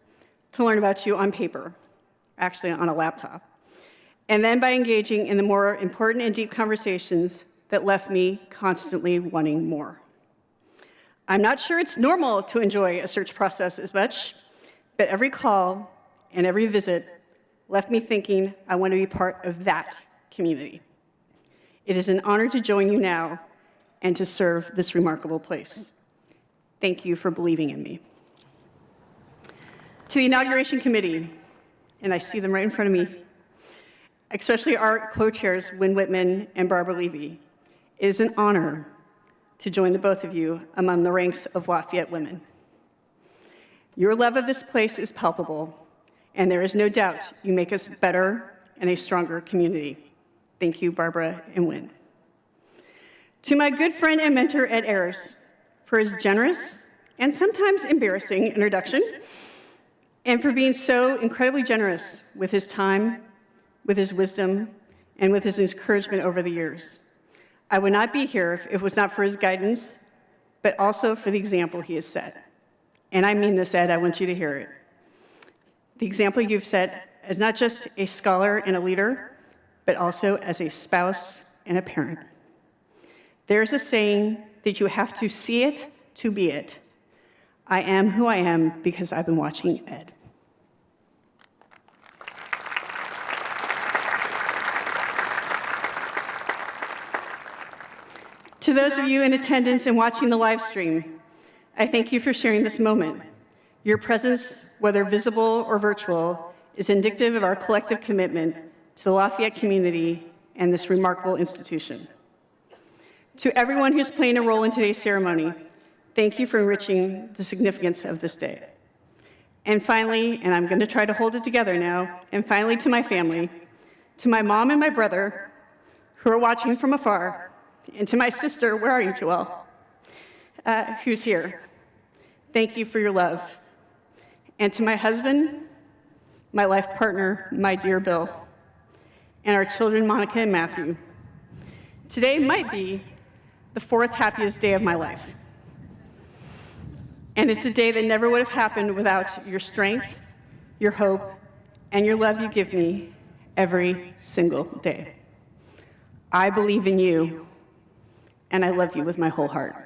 S12: to learn about you on paper, actually on a laptop, and then by engaging in the more important and deep conversations that left me constantly wanting more. I'm not sure it's normal to enjoy a search process as much, but every call and every visit left me thinking I want to be part of that community. It is an honor to join you now and to serve this remarkable place. Thank you for believing in me. To the Inauguration Committee, and I see them right in front of me, especially our co-chairs, Wynn Whitman and Barbara Levy, it is an honor to join the both of you among the ranks of Lafayette women. Your love of this place is palpable, and there is no doubt you make us better and a stronger community. Thank you, Barbara and Wynn. To my good friend and mentor, Ed Ayers, for his generous and sometimes embarrassing introduction, and for being so incredibly generous with his time, with his wisdom, and with his encouragement over the years. I would not be here if it was not for his guidance, but also for the example he has set. And I mean this, Ed, I want you to hear it. The example you've set as not just a scholar and a leader, but also as a spouse and a parent. There's a saying that you have to see it to be it. I am who I am because I've been watching Ed. To those of you in attendance and watching the live stream, I thank you for sharing this moment. Your presence, whether visible or virtual, is indicative of our collective commitment to the Lafayette community and this remarkable institution. To everyone who's playing a role in today's ceremony, thank you for enriching the significance of this day. And finally, and I'm going to try to hold it together now, and finally to my family, to my mom and my brother, who are watching from afar, and to my sister, where are you, Joelle, who's here. Thank you for your love. And to my husband, my life partner, my dear Bill, and our children, Monica and Matthew. Today might be the fourth happiest day of my life. And it's a day that never would have happened without your strength, your hope, and your love you give me every single day. I believe in you, and I love you with my whole heart.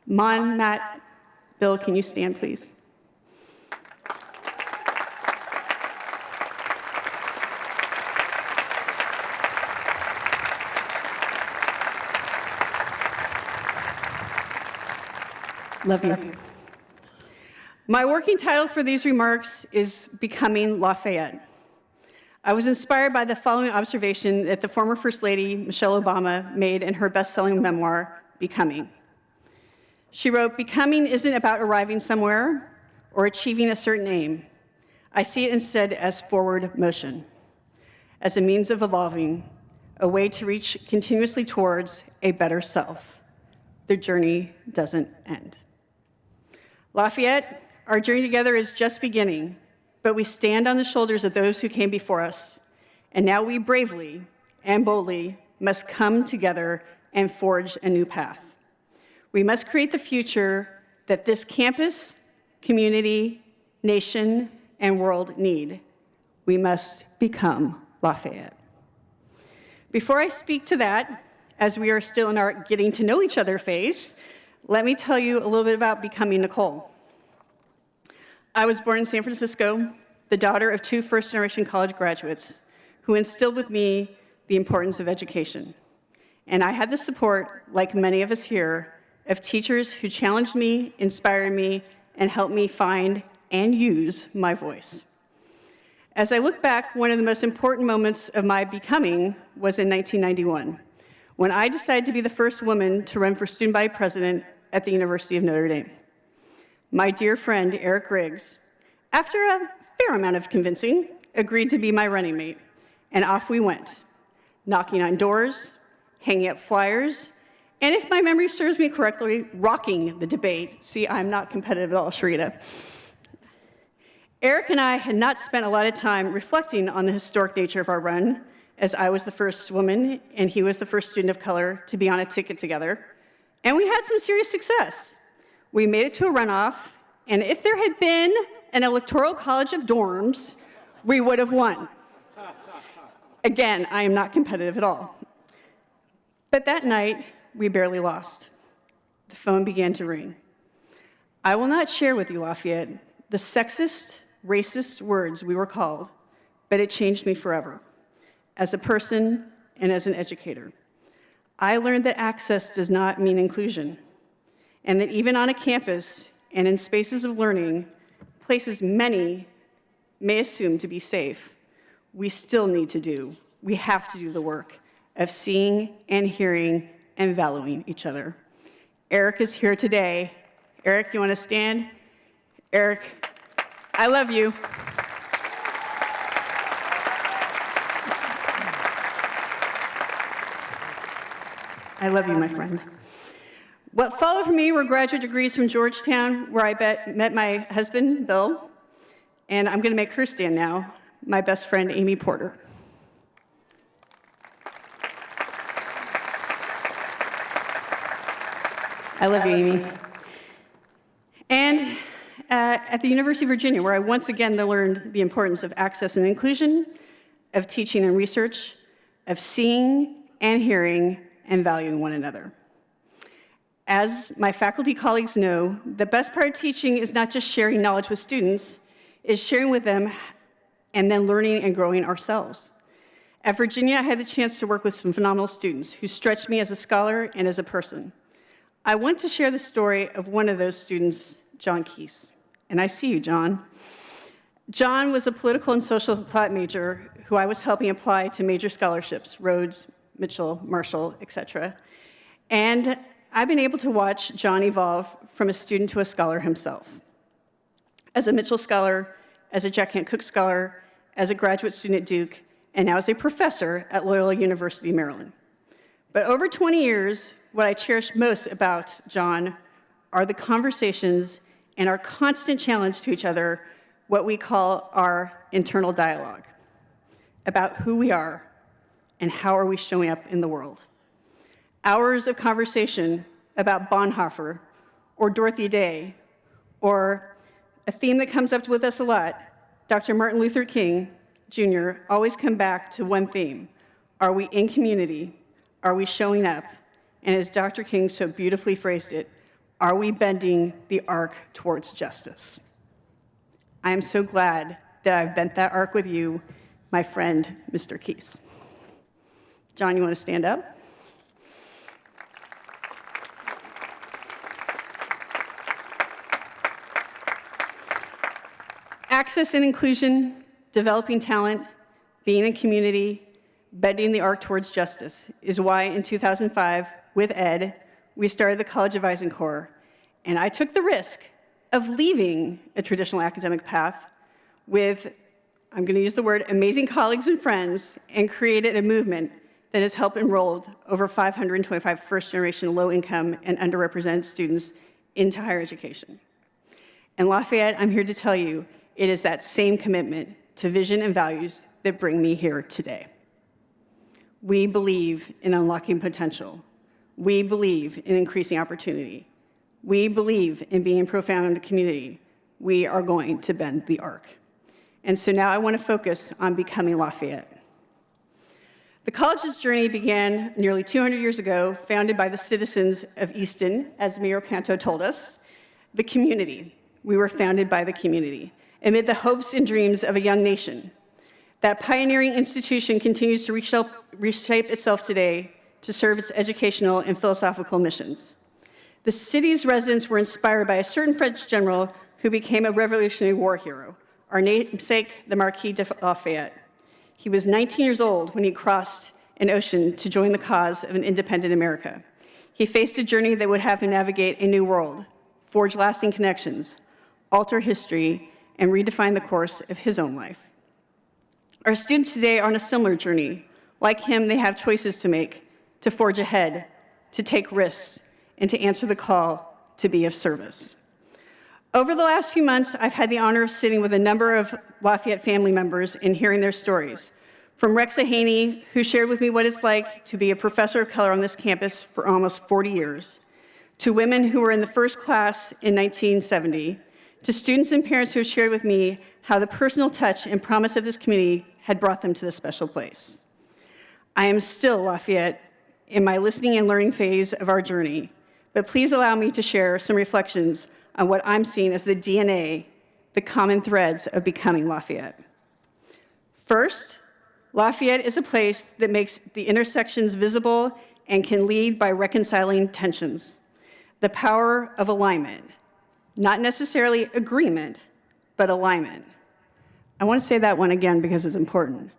S12: Mon, Matt, Bill, can you stand, please? Love you. My working title for these remarks is Becoming Lafayette. I was inspired by the following observation that the former First Lady, Michelle Obama, made in her best-selling memoir, Becoming. She wrote, "Becoming isn't about arriving somewhere or achieving a certain aim. I see it instead as forward motion, as a means of evolving, a way to reach continuously towards a better self. The journey doesn't end." Lafayette, our journey together is just beginning, but we stand on the shoulders of those who came before us, and now we bravely and boldly must come together and forge a new path. We must create the future that this campus, community, nation, and world need. We must become Lafayette. Before I speak to that, as we are still in our getting to know each other phase, let me tell you a little bit about becoming Nicole. I was born in San Francisco, the daughter of two first-generation college graduates who instilled with me the importance of education. And I had the support, like many of us here, of teachers who challenged me, inspired me, and helped me find and use my voice. As I look back, one of the most important moments of my becoming was in 1991, when I decided to be the first woman to run for student body president at the University of Notre Dame. My dear friend, Eric Riggs, after a fair amount of convincing, agreed to be my running mate, and off we went, knocking on doors, hanging up flyers, and if my memory serves me correctly, rocking the debate. See, I'm not competitive at all, Sherryta. Eric and I had not spent a lot of time reflecting on the historic nature of our run, as I was the first woman and he was the first student of color to be on a ticket together, and we had some serious success. We made it to a runoff, and if there had been an electoral college of dorms, we would have won. Again, I am not competitive at all. But that night, we barely lost. The phone began to ring. I will not share with you, Lafayette, the sexist, racist words we were called, but it changed me forever, as a person and as an educator. I learned that access does not mean inclusion, and that even on a campus and in spaces of learning, places many may assume to be safe, we have to do the work of seeing and hearing and valuing each other. Eric is here today. Eric, you want to stand? Eric, I love you. I love you, my friend. What followed for me were graduate degrees from Georgetown, where I met my husband, Bill, and I'm going to make her stand now, my best friend, Amy Porter. I love you, Amy. And at the University of Virginia, where I once again learned the importance of access and inclusion, of teaching and research, of seeing and hearing and valuing one another. As my faculty colleagues know, the best part of teaching is not just sharing knowledge with students, it's sharing with them and then learning and growing ourselves. At Virginia, I had the chance to work with some phenomenal students who stretched me as a scholar and as a person. I want to share the story of one of those students, John Keese. And I see you, John. John was a political and social thought major who I was helping apply to major scholarships, Rhodes, Mitchell, Marshall, etc. And I've been able to watch John evolve from a student to a scholar himself. As a Mitchell scholar, as a Jack Kent Cooke scholar, as a graduate student at Duke, and now as a professor at Loyola University, Maryland. But over 20 years, what I cherish most about John are the conversations and our constant challenge to each other, what we call our internal dialogue, about who we are and how are we showing up in the world. Hours of conversation about Bonhoeffer or Dorothy Day, or a theme that comes up with us a lot, Dr. Martin Luther King Jr. always come back to one theme. Are we in community? Are we showing up? And as Dr. King so beautifully phrased it, are we bending the arc towards justice? I am so glad that I've bent that arc with you, my friend, Mr. Keese. John, you want to stand up? Access and inclusion, developing talent, being in community, bending the arc towards justice is why in 2005, with Ed, we started the College Advising Corps, and I took the risk of leaving a traditional academic path with, I'm going to use the word, amazing colleagues and friends, and created a movement that has helped enroll over 525 first-generation low-income and underrepresented students into higher education. And Lafayette, I'm here to tell you, it is that same commitment to vision and values that bring me here today. We believe in unlocking potential. We believe in increasing opportunity. We believe in being profound community. We are going to bend the arc. And so now I want to focus on becoming Lafayette. The college's journey began nearly 200 years ago, founded by the citizens of Easton, as Mayor Panto told us, the community. We were founded by the community, amid the hopes and dreams of a young nation. That pioneering institution continues to reshape itself today to serve its educational and philosophical missions. The city's residents were inspired by a certain French general who became a Revolutionary War hero, our namesake, the Marquis de Lafayette. He was 19 years old when he crossed an ocean to join the cause of an independent America. He faced a journey that would have him navigate a new world, forge lasting connections, alter history, and redefine the course of his own life. Our students today are on a similar journey. Like him, they have choices to make, to forge ahead, to take risks, and to answer the call to be of service. Over the last few months, I've had the honor of sitting with a number of Lafayette family members and hearing their stories. From Rexa Haney, who shared with me what it's like to be a professor of color on this campus for almost 40 years, to women who were in the first class in 1970, to students and parents who have shared with me how the personal touch and promise of this community had brought them to this special place. I am still Lafayette in my listening and learning phase of our journey, but please allow me to share some reflections on what I'm seeing as the DNA, the common threads of becoming Lafayette. First, Lafayette is a place that makes the intersections visible and can lead by reconciling tensions, the power of alignment, not necessarily agreement, but alignment. I want to say that one again because it's important.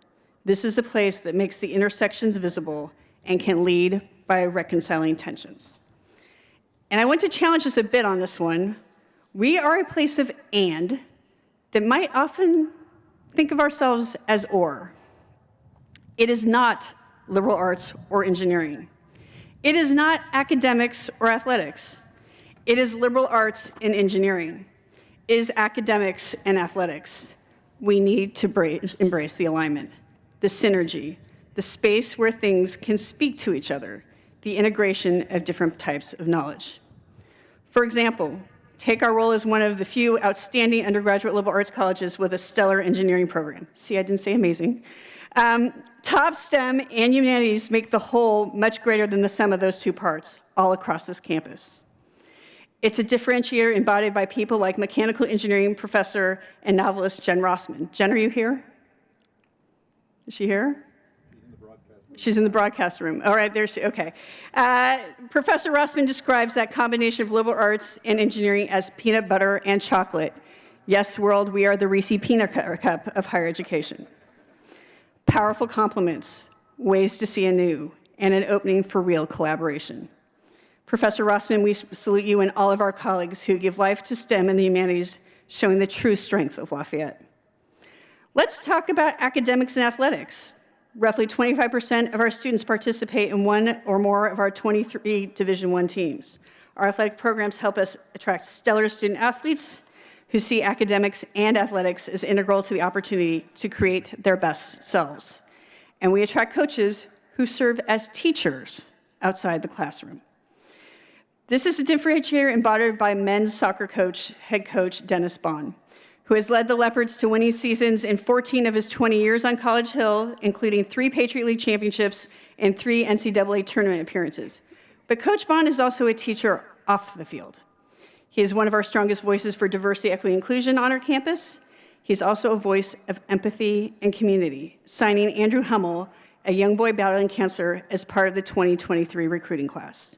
S12: This is a place that makes the intersections visible and can lead by reconciling tensions. And I want to challenge us a bit on this one. We are a place of and that might often think of ourselves as or. It is not liberal arts or engineering. It is not academics or athletics. It is liberal arts and engineering. is academics and athletics. We need to embrace the alignment, the synergy, the space where things can speak to each other, the integration of different types of knowledge. For example, take our role as one of the few outstanding undergraduate liberal arts colleges with a stellar engineering program. See, I didn't say amazing. Top STEM and humanities make the whole much greater than the sum of those two parts all across this campus. It's a differentiator embodied by people like mechanical engineering professor and novelist Jen Rossman. Jen, are you here? Is she here? She's in the broadcast room. All right, there she, okay. Professor Rossman describes that combination of liberal arts and engineering as peanut butter and chocolate. Yes, world, we are the Reese Peanut Cup of higher education. Powerful compliments, ways to see anew, and an opening for real collaboration. Professor Rossman, we salute you and all of our colleagues who give life to STEM and the humanities, showing the true strength of Lafayette. Let's talk about academics and athletics. Roughly 25% of our students participate in one or more of our 23 Division I teams. Our athletic programs help us attract stellar student athletes who see academics and athletics as integral to the opportunity to create their best selves. And we attract coaches who serve as teachers outside the classroom. This is a differentiator embodied by men's soccer coach, head coach Dennis Bond, who has led the Leopards to winning seasons in 14 of his 20 years on College Hill, including 3 Patriot League championships and 3 NCAA tournament appearances. But Coach Bond is also a teacher off the field. He is one of our strongest voices for diversity, equity, and inclusion on our campus. He's also a voice of empathy and community, signing Andrew Hummel, a young boy battling cancer, as part of the 2023 recruiting class.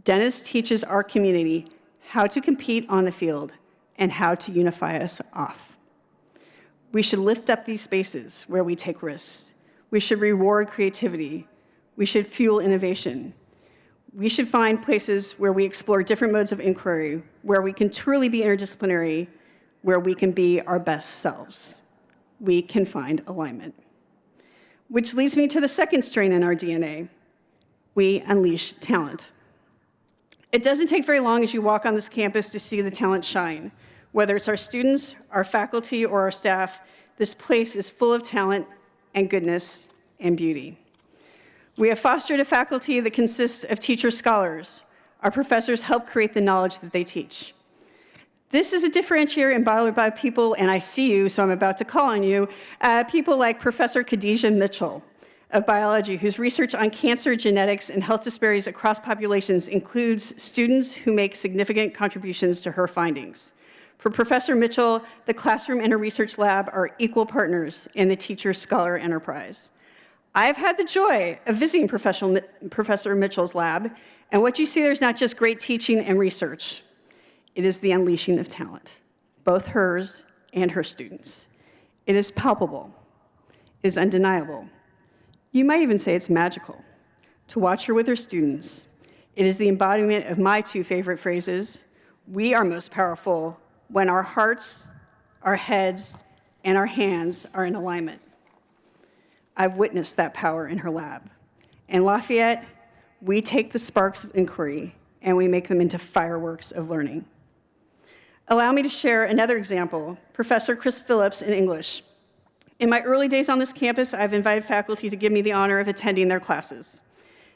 S12: Dennis teaches our community how to compete on the field and how to unify us off. We should lift up these spaces where we take risks. We should reward creativity. We should fuel innovation. We should find places where we explore different modes of inquiry, where we can truly be interdisciplinary, where we can be our best selves. We can find alignment. Which leads me to the second strain in our DNA. We unleash talent. It doesn't take very long as you walk on this campus to see the talent shine. Whether it's our students, our faculty, or our staff, this place is full of talent and goodness and beauty. We have fostered a faculty that consists of teacher scholars. Our professors help create the knowledge that they teach. This is a differentiator embodied by people, and I see you, so I'm about to call on you, people like Professor Khadijah Mitchell of biology, whose research on cancer, genetics, and health disparities across populations includes students who make significant contributions to her findings. For Professor Mitchell, the classroom and her research lab are equal partners in the teacher-scholar enterprise. I've had the joy of visiting Professor Mitchell's lab, and what you see there is not just great teaching and research. It is the unleashing of talent, both hers and her students. It is palpable. It is undeniable. You might even say it's magical. To watch her with her students, it is the embodiment of my 2 favorite phrases. We are most powerful when our hearts, our heads, and our hands are in alignment. I've witnessed that power in her lab. In Lafayette, we take the sparks of inquiry and we make them into fireworks of learning. Allow me to share another example, Professor Chris Phillips in English. In my early days on this campus, I've invited faculty to give me the honor of attending their classes.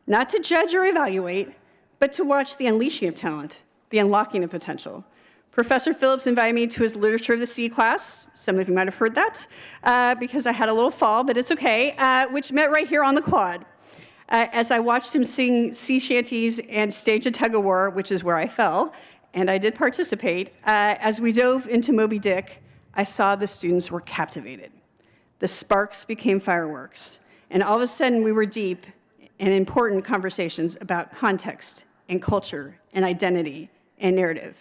S12: Not to judge or evaluate, but to watch the unleashing of talent, the unlocking of potential. Professor Phillips invited me to his Literature of the Sea class. Some of you might have heard that, because I had a little fall, but it's okay, which met right here on the quad. As I watched him sing sea shanties and stage a tug-of-war, which is where I fell, and I did participate, as we dove into Moby Dick, I saw the students were captivated. The sparks became fireworks, and all of a sudden we were deep in important conversations about context and culture and identity and narrative.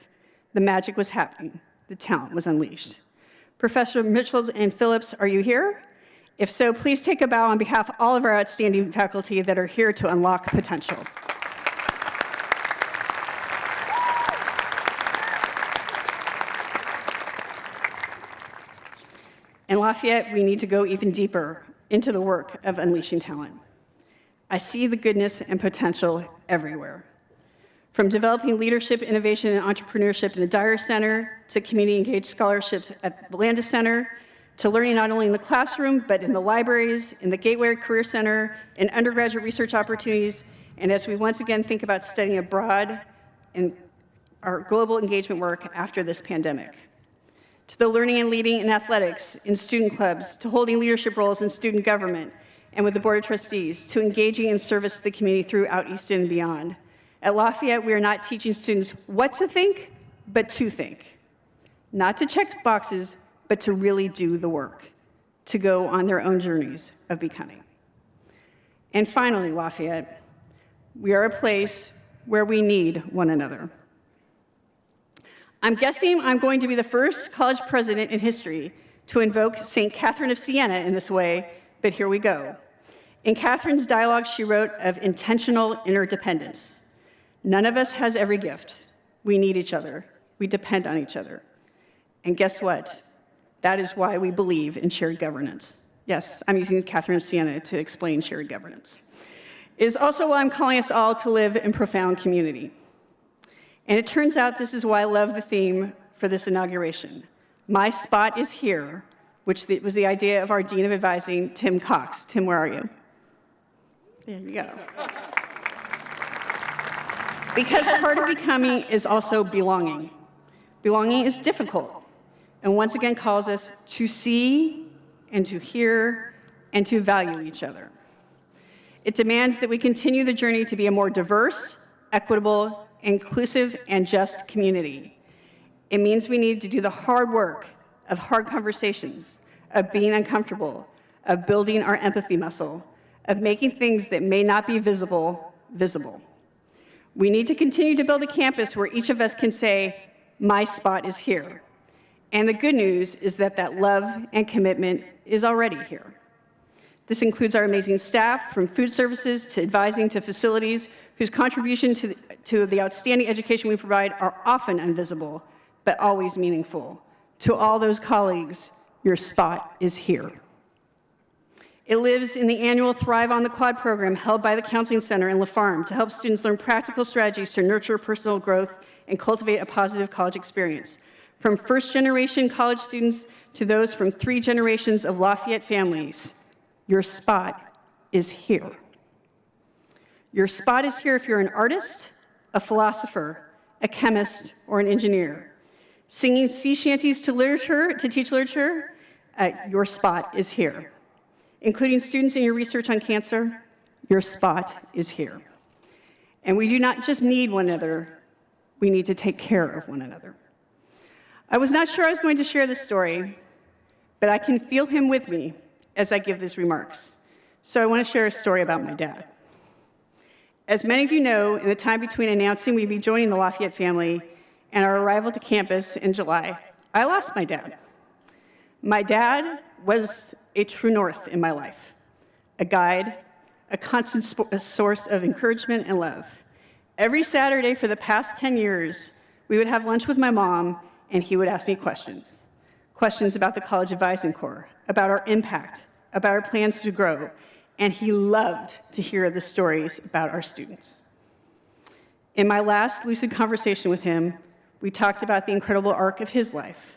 S12: The magic was happening. The talent was unleashed. Professor Mitchell and Phillips, are you here? If so, please take a bow on behalf of all of our outstanding faculty that are here to unlock potential. In Lafayette, we need to go even deeper into the work of unleashing talent. I see the goodness and potential everywhere. From developing leadership, innovation, and entrepreneurship in the Dyer Center, to community engaged scholarship at the Landis Center, to learning not only in the classroom, but in the libraries, in the Gateway Career Center, in undergraduate research opportunities, and as we once again think about studying abroad in our global engagement work after this pandemic. To the learning and leading in athletics, in student clubs, to holding leadership roles in student government and with the Board of Trustees, to engaging in service to the community throughout Easton and beyond. At Lafayette, we are not teaching students what to think, but to think. Not to check boxes, but to really do the work, to go on their own journeys of becoming. And finally, Lafayette, we are a place where we need one another. I'm guessing I'm going to be the first college president in history to invoke St. Catherine of Siena in this way, but here we go. In Catherine's dialogue, she wrote of intentional interdependence. None of us has every gift. We need each other. We depend on each other. And guess what? That is why we believe in shared governance. Yes, I'm using Catherine of Siena to explain shared governance. It is also why I'm calling us all to live in profound community. And it turns out this is why I love the theme for this inauguration. My spot is here, which was the idea of our Dean of Advising, Tim Cox. Tim, where are you? There you go. Because part of becoming is also belonging. Belonging is difficult, and once again calls us to see and to hear and to value each other. It demands that we continue the journey to be a more diverse, equitable, inclusive, and just community. It means we need to do the hard work of hard conversations, of being uncomfortable, of building our empathy muscle, of making things that may not be visible, visible. We need to continue to build a campus where each of us can say, my spot is here. And the good news is that that love and commitment is already here. This includes our amazing staff, from food services to advising to facilities, whose contribution to the outstanding education we provide are often invisible, but always meaningful. To all those colleagues, your spot is here. It lives in the annual Thrive on the Quad program held by the Counseling Center in La Farm to help students learn practical strategies to nurture personal growth and cultivate a positive college experience. From first-generation college students to those from 3 generations of Lafayette families, your spot is here. Your spot is here if you're an artist, a philosopher, a chemist, or an engineer. Singing sea shanties to teach literature, your spot is here. Including students in your research on cancer, your spot is here. And we do not just need one another, we need to take care of one another. I was not sure I was going to share this story, but I can feel him with me as I give these remarks. So I want to share a story about my dad. As many of you know, in the time between announcing we'd be joining the Lafayette family and our arrival to campus in July, I lost my dad. My dad was a true north in my life, a guide, a constant source of encouragement and love. Every Saturday for the past 10 years, we would have lunch with my mom, and he would ask me questions. Questions about the College Advising Corps, about our impact, about our plans to grow, and he loved to hear the stories about our students. In my last lucid conversation with him, we talked about the incredible arc of his life,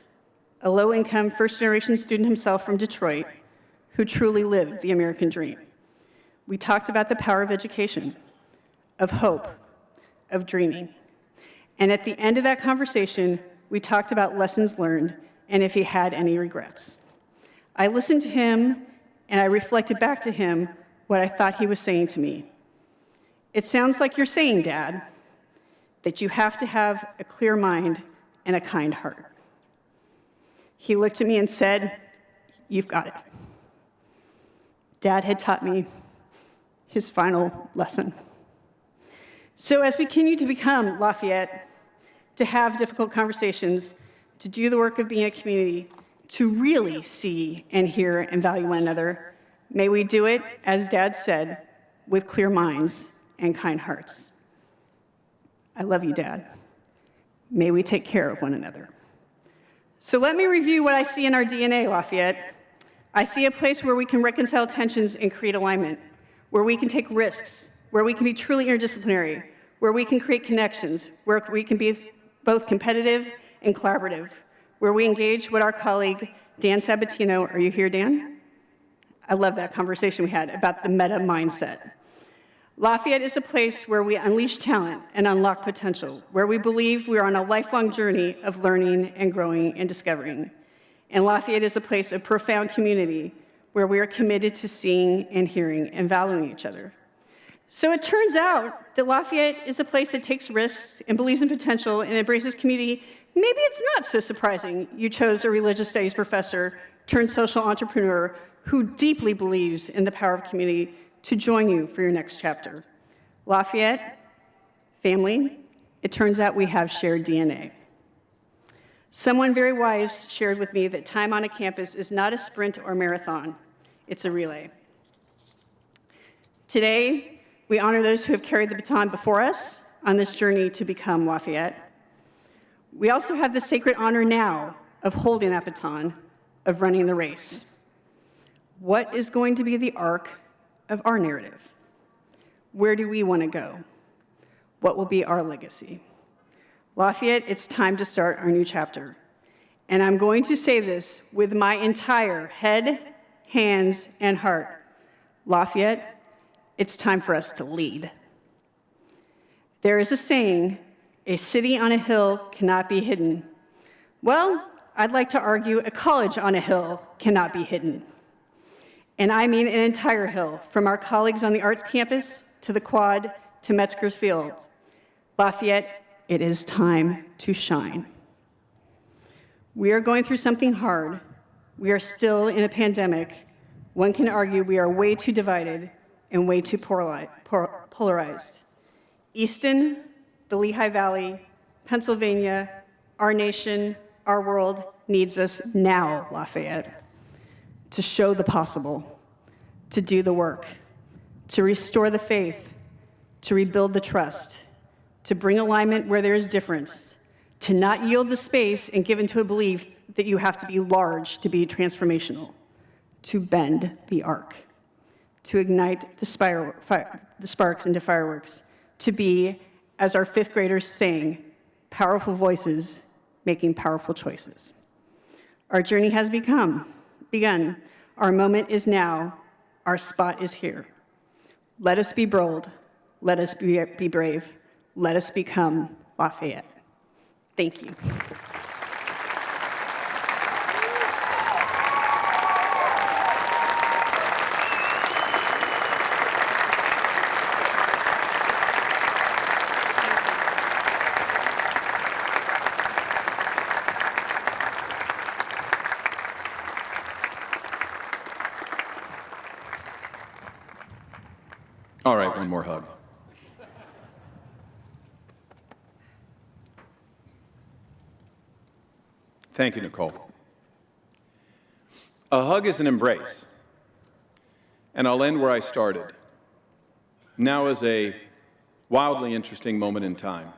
S12: a low-income, first-generation student himself from Detroit who truly lived the American dream. We talked about the power of education, of hope, of dreaming. And at the end of that conversation, we talked about lessons learned and if he had any regrets. I listened to him, and I reflected back to him what I thought he was saying to me. It sounds like you're saying, Dad, that you have to have a clear mind and a kind heart. He looked at me and said, you've got it. Dad had taught me his final lesson. So as we continue to become Lafayette, to have difficult conversations, to do the work of being a community, to really see and hear and value one another, may we do it, as Dad said, with clear minds and kind hearts. I love you, Dad. May we take care of one another. So let me review what I see in our DNA, Lafayette. I see a place where we can reconcile tensions and create alignment, where we can take risks, where we can be truly interdisciplinary, where we can create connections, where we can be both competitive and collaborative, where we engage with our colleague, Dan Sabatino. Are you here, Dan? I love that conversation we had about the meta mindset. Lafayette is a place where we unleash talent and unlock potential, where we believe we are on a lifelong journey of learning and growing and discovering. And Lafayette is a place of profound community, where we are committed to seeing and hearing and valuing each other. So it turns out that Lafayette is a place that takes risks and believes in potential and embraces community. Maybe it's not so surprising you chose a religious studies professor turned social entrepreneur who deeply believes in the power of community to join you for your next chapter. Lafayette, family, it turns out we have shared DNA. Someone very wise shared with me that time on a campus is not a sprint or marathon, it's a relay. Today, we honor those who have carried the baton before us on this journey to become Lafayette. We also have the sacred honor now of holding that baton, of running the race. What is going to be the arc of our narrative? Where do we want to go? What will be our legacy? Lafayette, it's time to start our new chapter. And I'm going to say this with my entire head, hands, and heart. Lafayette, it's time for us to lead. There is a saying, a city on a hill cannot be hidden. Well, I'd like to argue a college on a hill cannot be hidden. And I mean an entire hill, from our colleagues on the arts campus to the quad to Metzger's Field. Lafayette, it is time to shine. We are going through something hard. We are still in a pandemic. One can argue we are way too divided and way too polarized. Easton, the Lehigh Valley, Pennsylvania, our nation, our world needs us now, Lafayette, to show the possible, to do the work, to restore the faith, to rebuild the trust, to bring alignment where there is difference, to not yield the space and give into a belief that you have to be large to be transformational, to bend the arc, to ignite the sparks into fireworks, to be, as our fifth graders sing, powerful voices making powerful choices. Our journey has begun. Our moment is now. Our spot is here. Let us be bold. Let us be brave. Let us become Lafayette. Thank you.
S4: All right, one more hug. Thank you, Nicole. A hug is an embrace. And I'll end where I started. Now is a wildly interesting moment in time.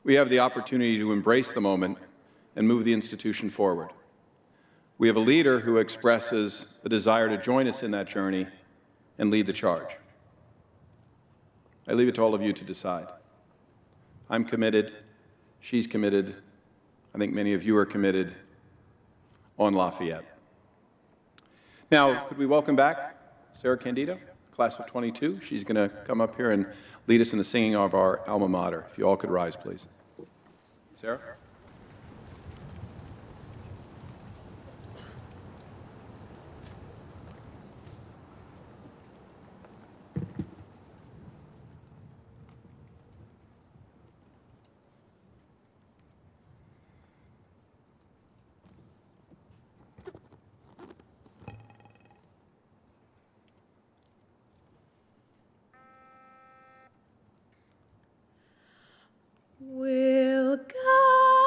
S4: We have the opportunity to embrace the moment and move the institution forward. We have a leader who expresses a desire to join us in that journey and lead the charge. I leave it to all of you to decide. I'm committed. She's committed. I think many of you are committed on Lafayette. Now, could we welcome back Sarah Candido, class of 22? She's going to come up here and lead us in the singing of our alma mater. If you all could rise, please. Sarah?
S14: Will God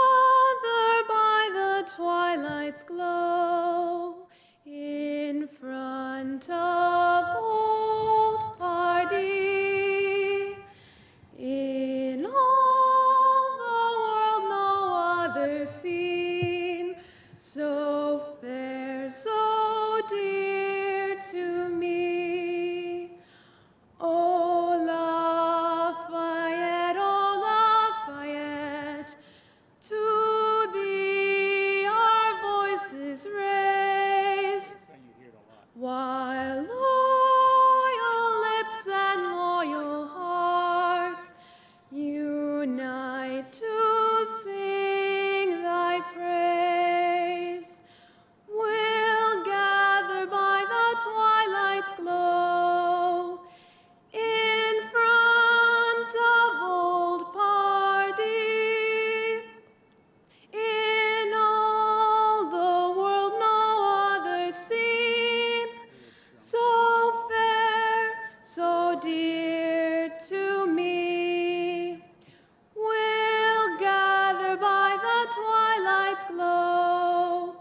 S2: twilight's glow,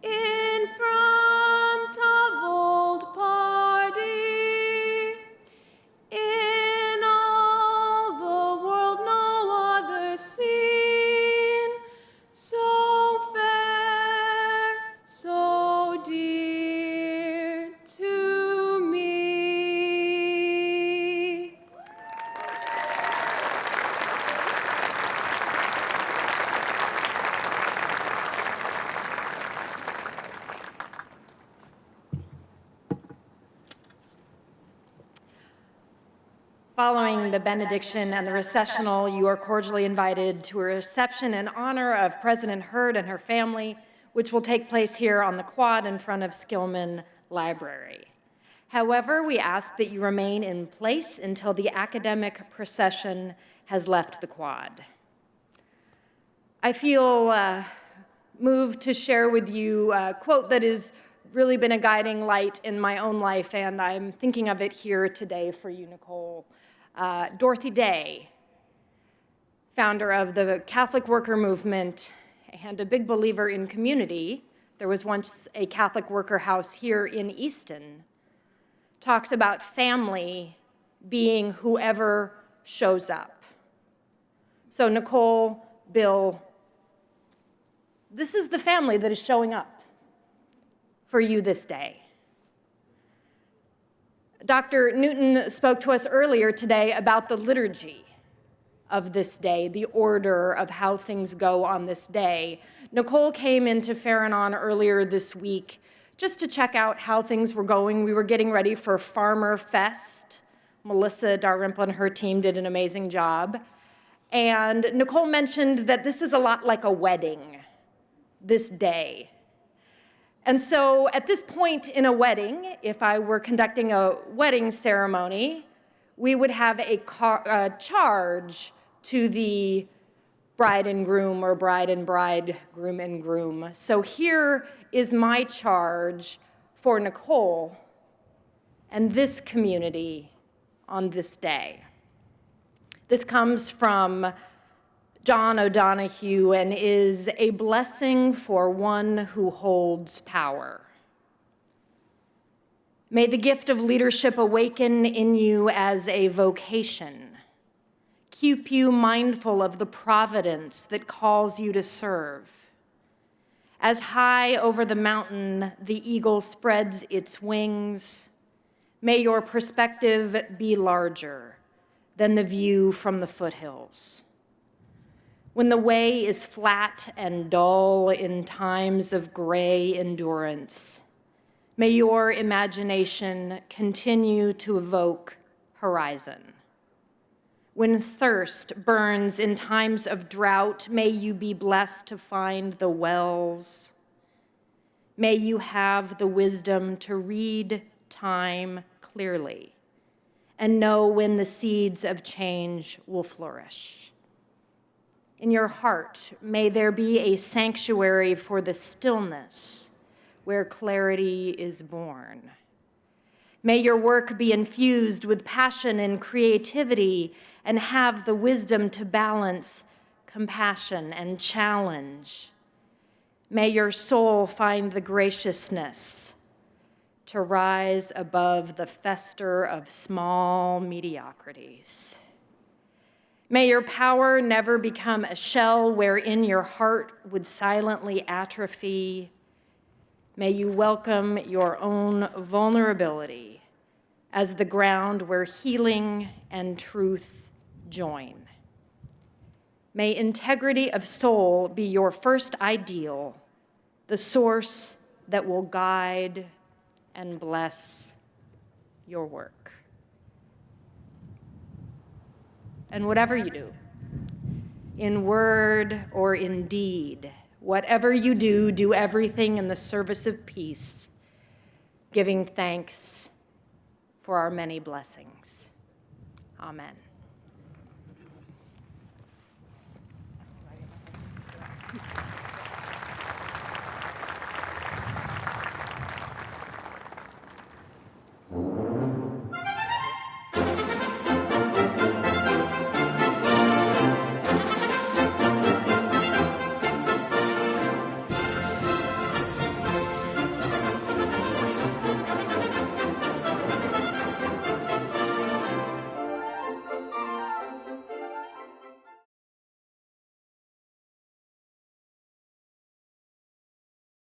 S2: in front of old party, in all the world no other scene, so fair, so dear to me. Following the benediction and the recessional, you are cordially invited to a reception in honor of President Hurd and her family, which will take place here on the quad in front of Skillman Library. However, we ask that you remain in place until the academic procession has left the quad. I feel moved to share with you a quote that has really been a guiding light in my own life, and I'm thinking of it here today for you, Nicole. Dorothy Day, founder of the Catholic worker movement and a big believer in community, there was once a Catholic worker house here in Easton, talks about family being whoever shows up. So Nicole, Bill, this is the family that is showing up for you this day. Dr. Newton spoke to us earlier today about the liturgy of this day, the order of how things go on this day. Nicole came into Farranon earlier this week just to check out how things were going. We were getting ready for Farmer Fest. Melissa Dalrymple and her team did an amazing job. And Nicole mentioned that this is a lot like a wedding, this day. And so at this point in a wedding, if I were conducting a wedding ceremony, we would have a charge to the bride and groom, or bride and bride, groom and groom. So here is my charge for Nicole and this community on this day. This comes from John O'Donohue and is a blessing for one who holds power. May the gift of leadership awaken in you as a vocation. Keep you mindful of the providence that calls you to serve. As high over the mountain the eagle spreads its wings, may your perspective be larger than the view from the foothills. When the way is flat and dull in times of gray endurance, may your imagination continue to evoke horizon. When thirst burns in times of drought, may you be blessed to find the wells. May you have the wisdom to read time clearly and know when the seeds of change will flourish. In your heart, may there be a sanctuary for the stillness where clarity is born. May your work be infused with passion and creativity and have the wisdom to balance compassion and challenge. May your soul find the graciousness to rise above the fester of small mediocrities. May your power never become a shell wherein your heart would silently atrophy. May you welcome your own vulnerability as the ground where healing and truth join. May integrity of soul be your first ideal, the source that will guide and bless your work. And whatever you do, in word or in deed, whatever you do, do everything in the service of peace, giving thanks for our many blessings. Amen.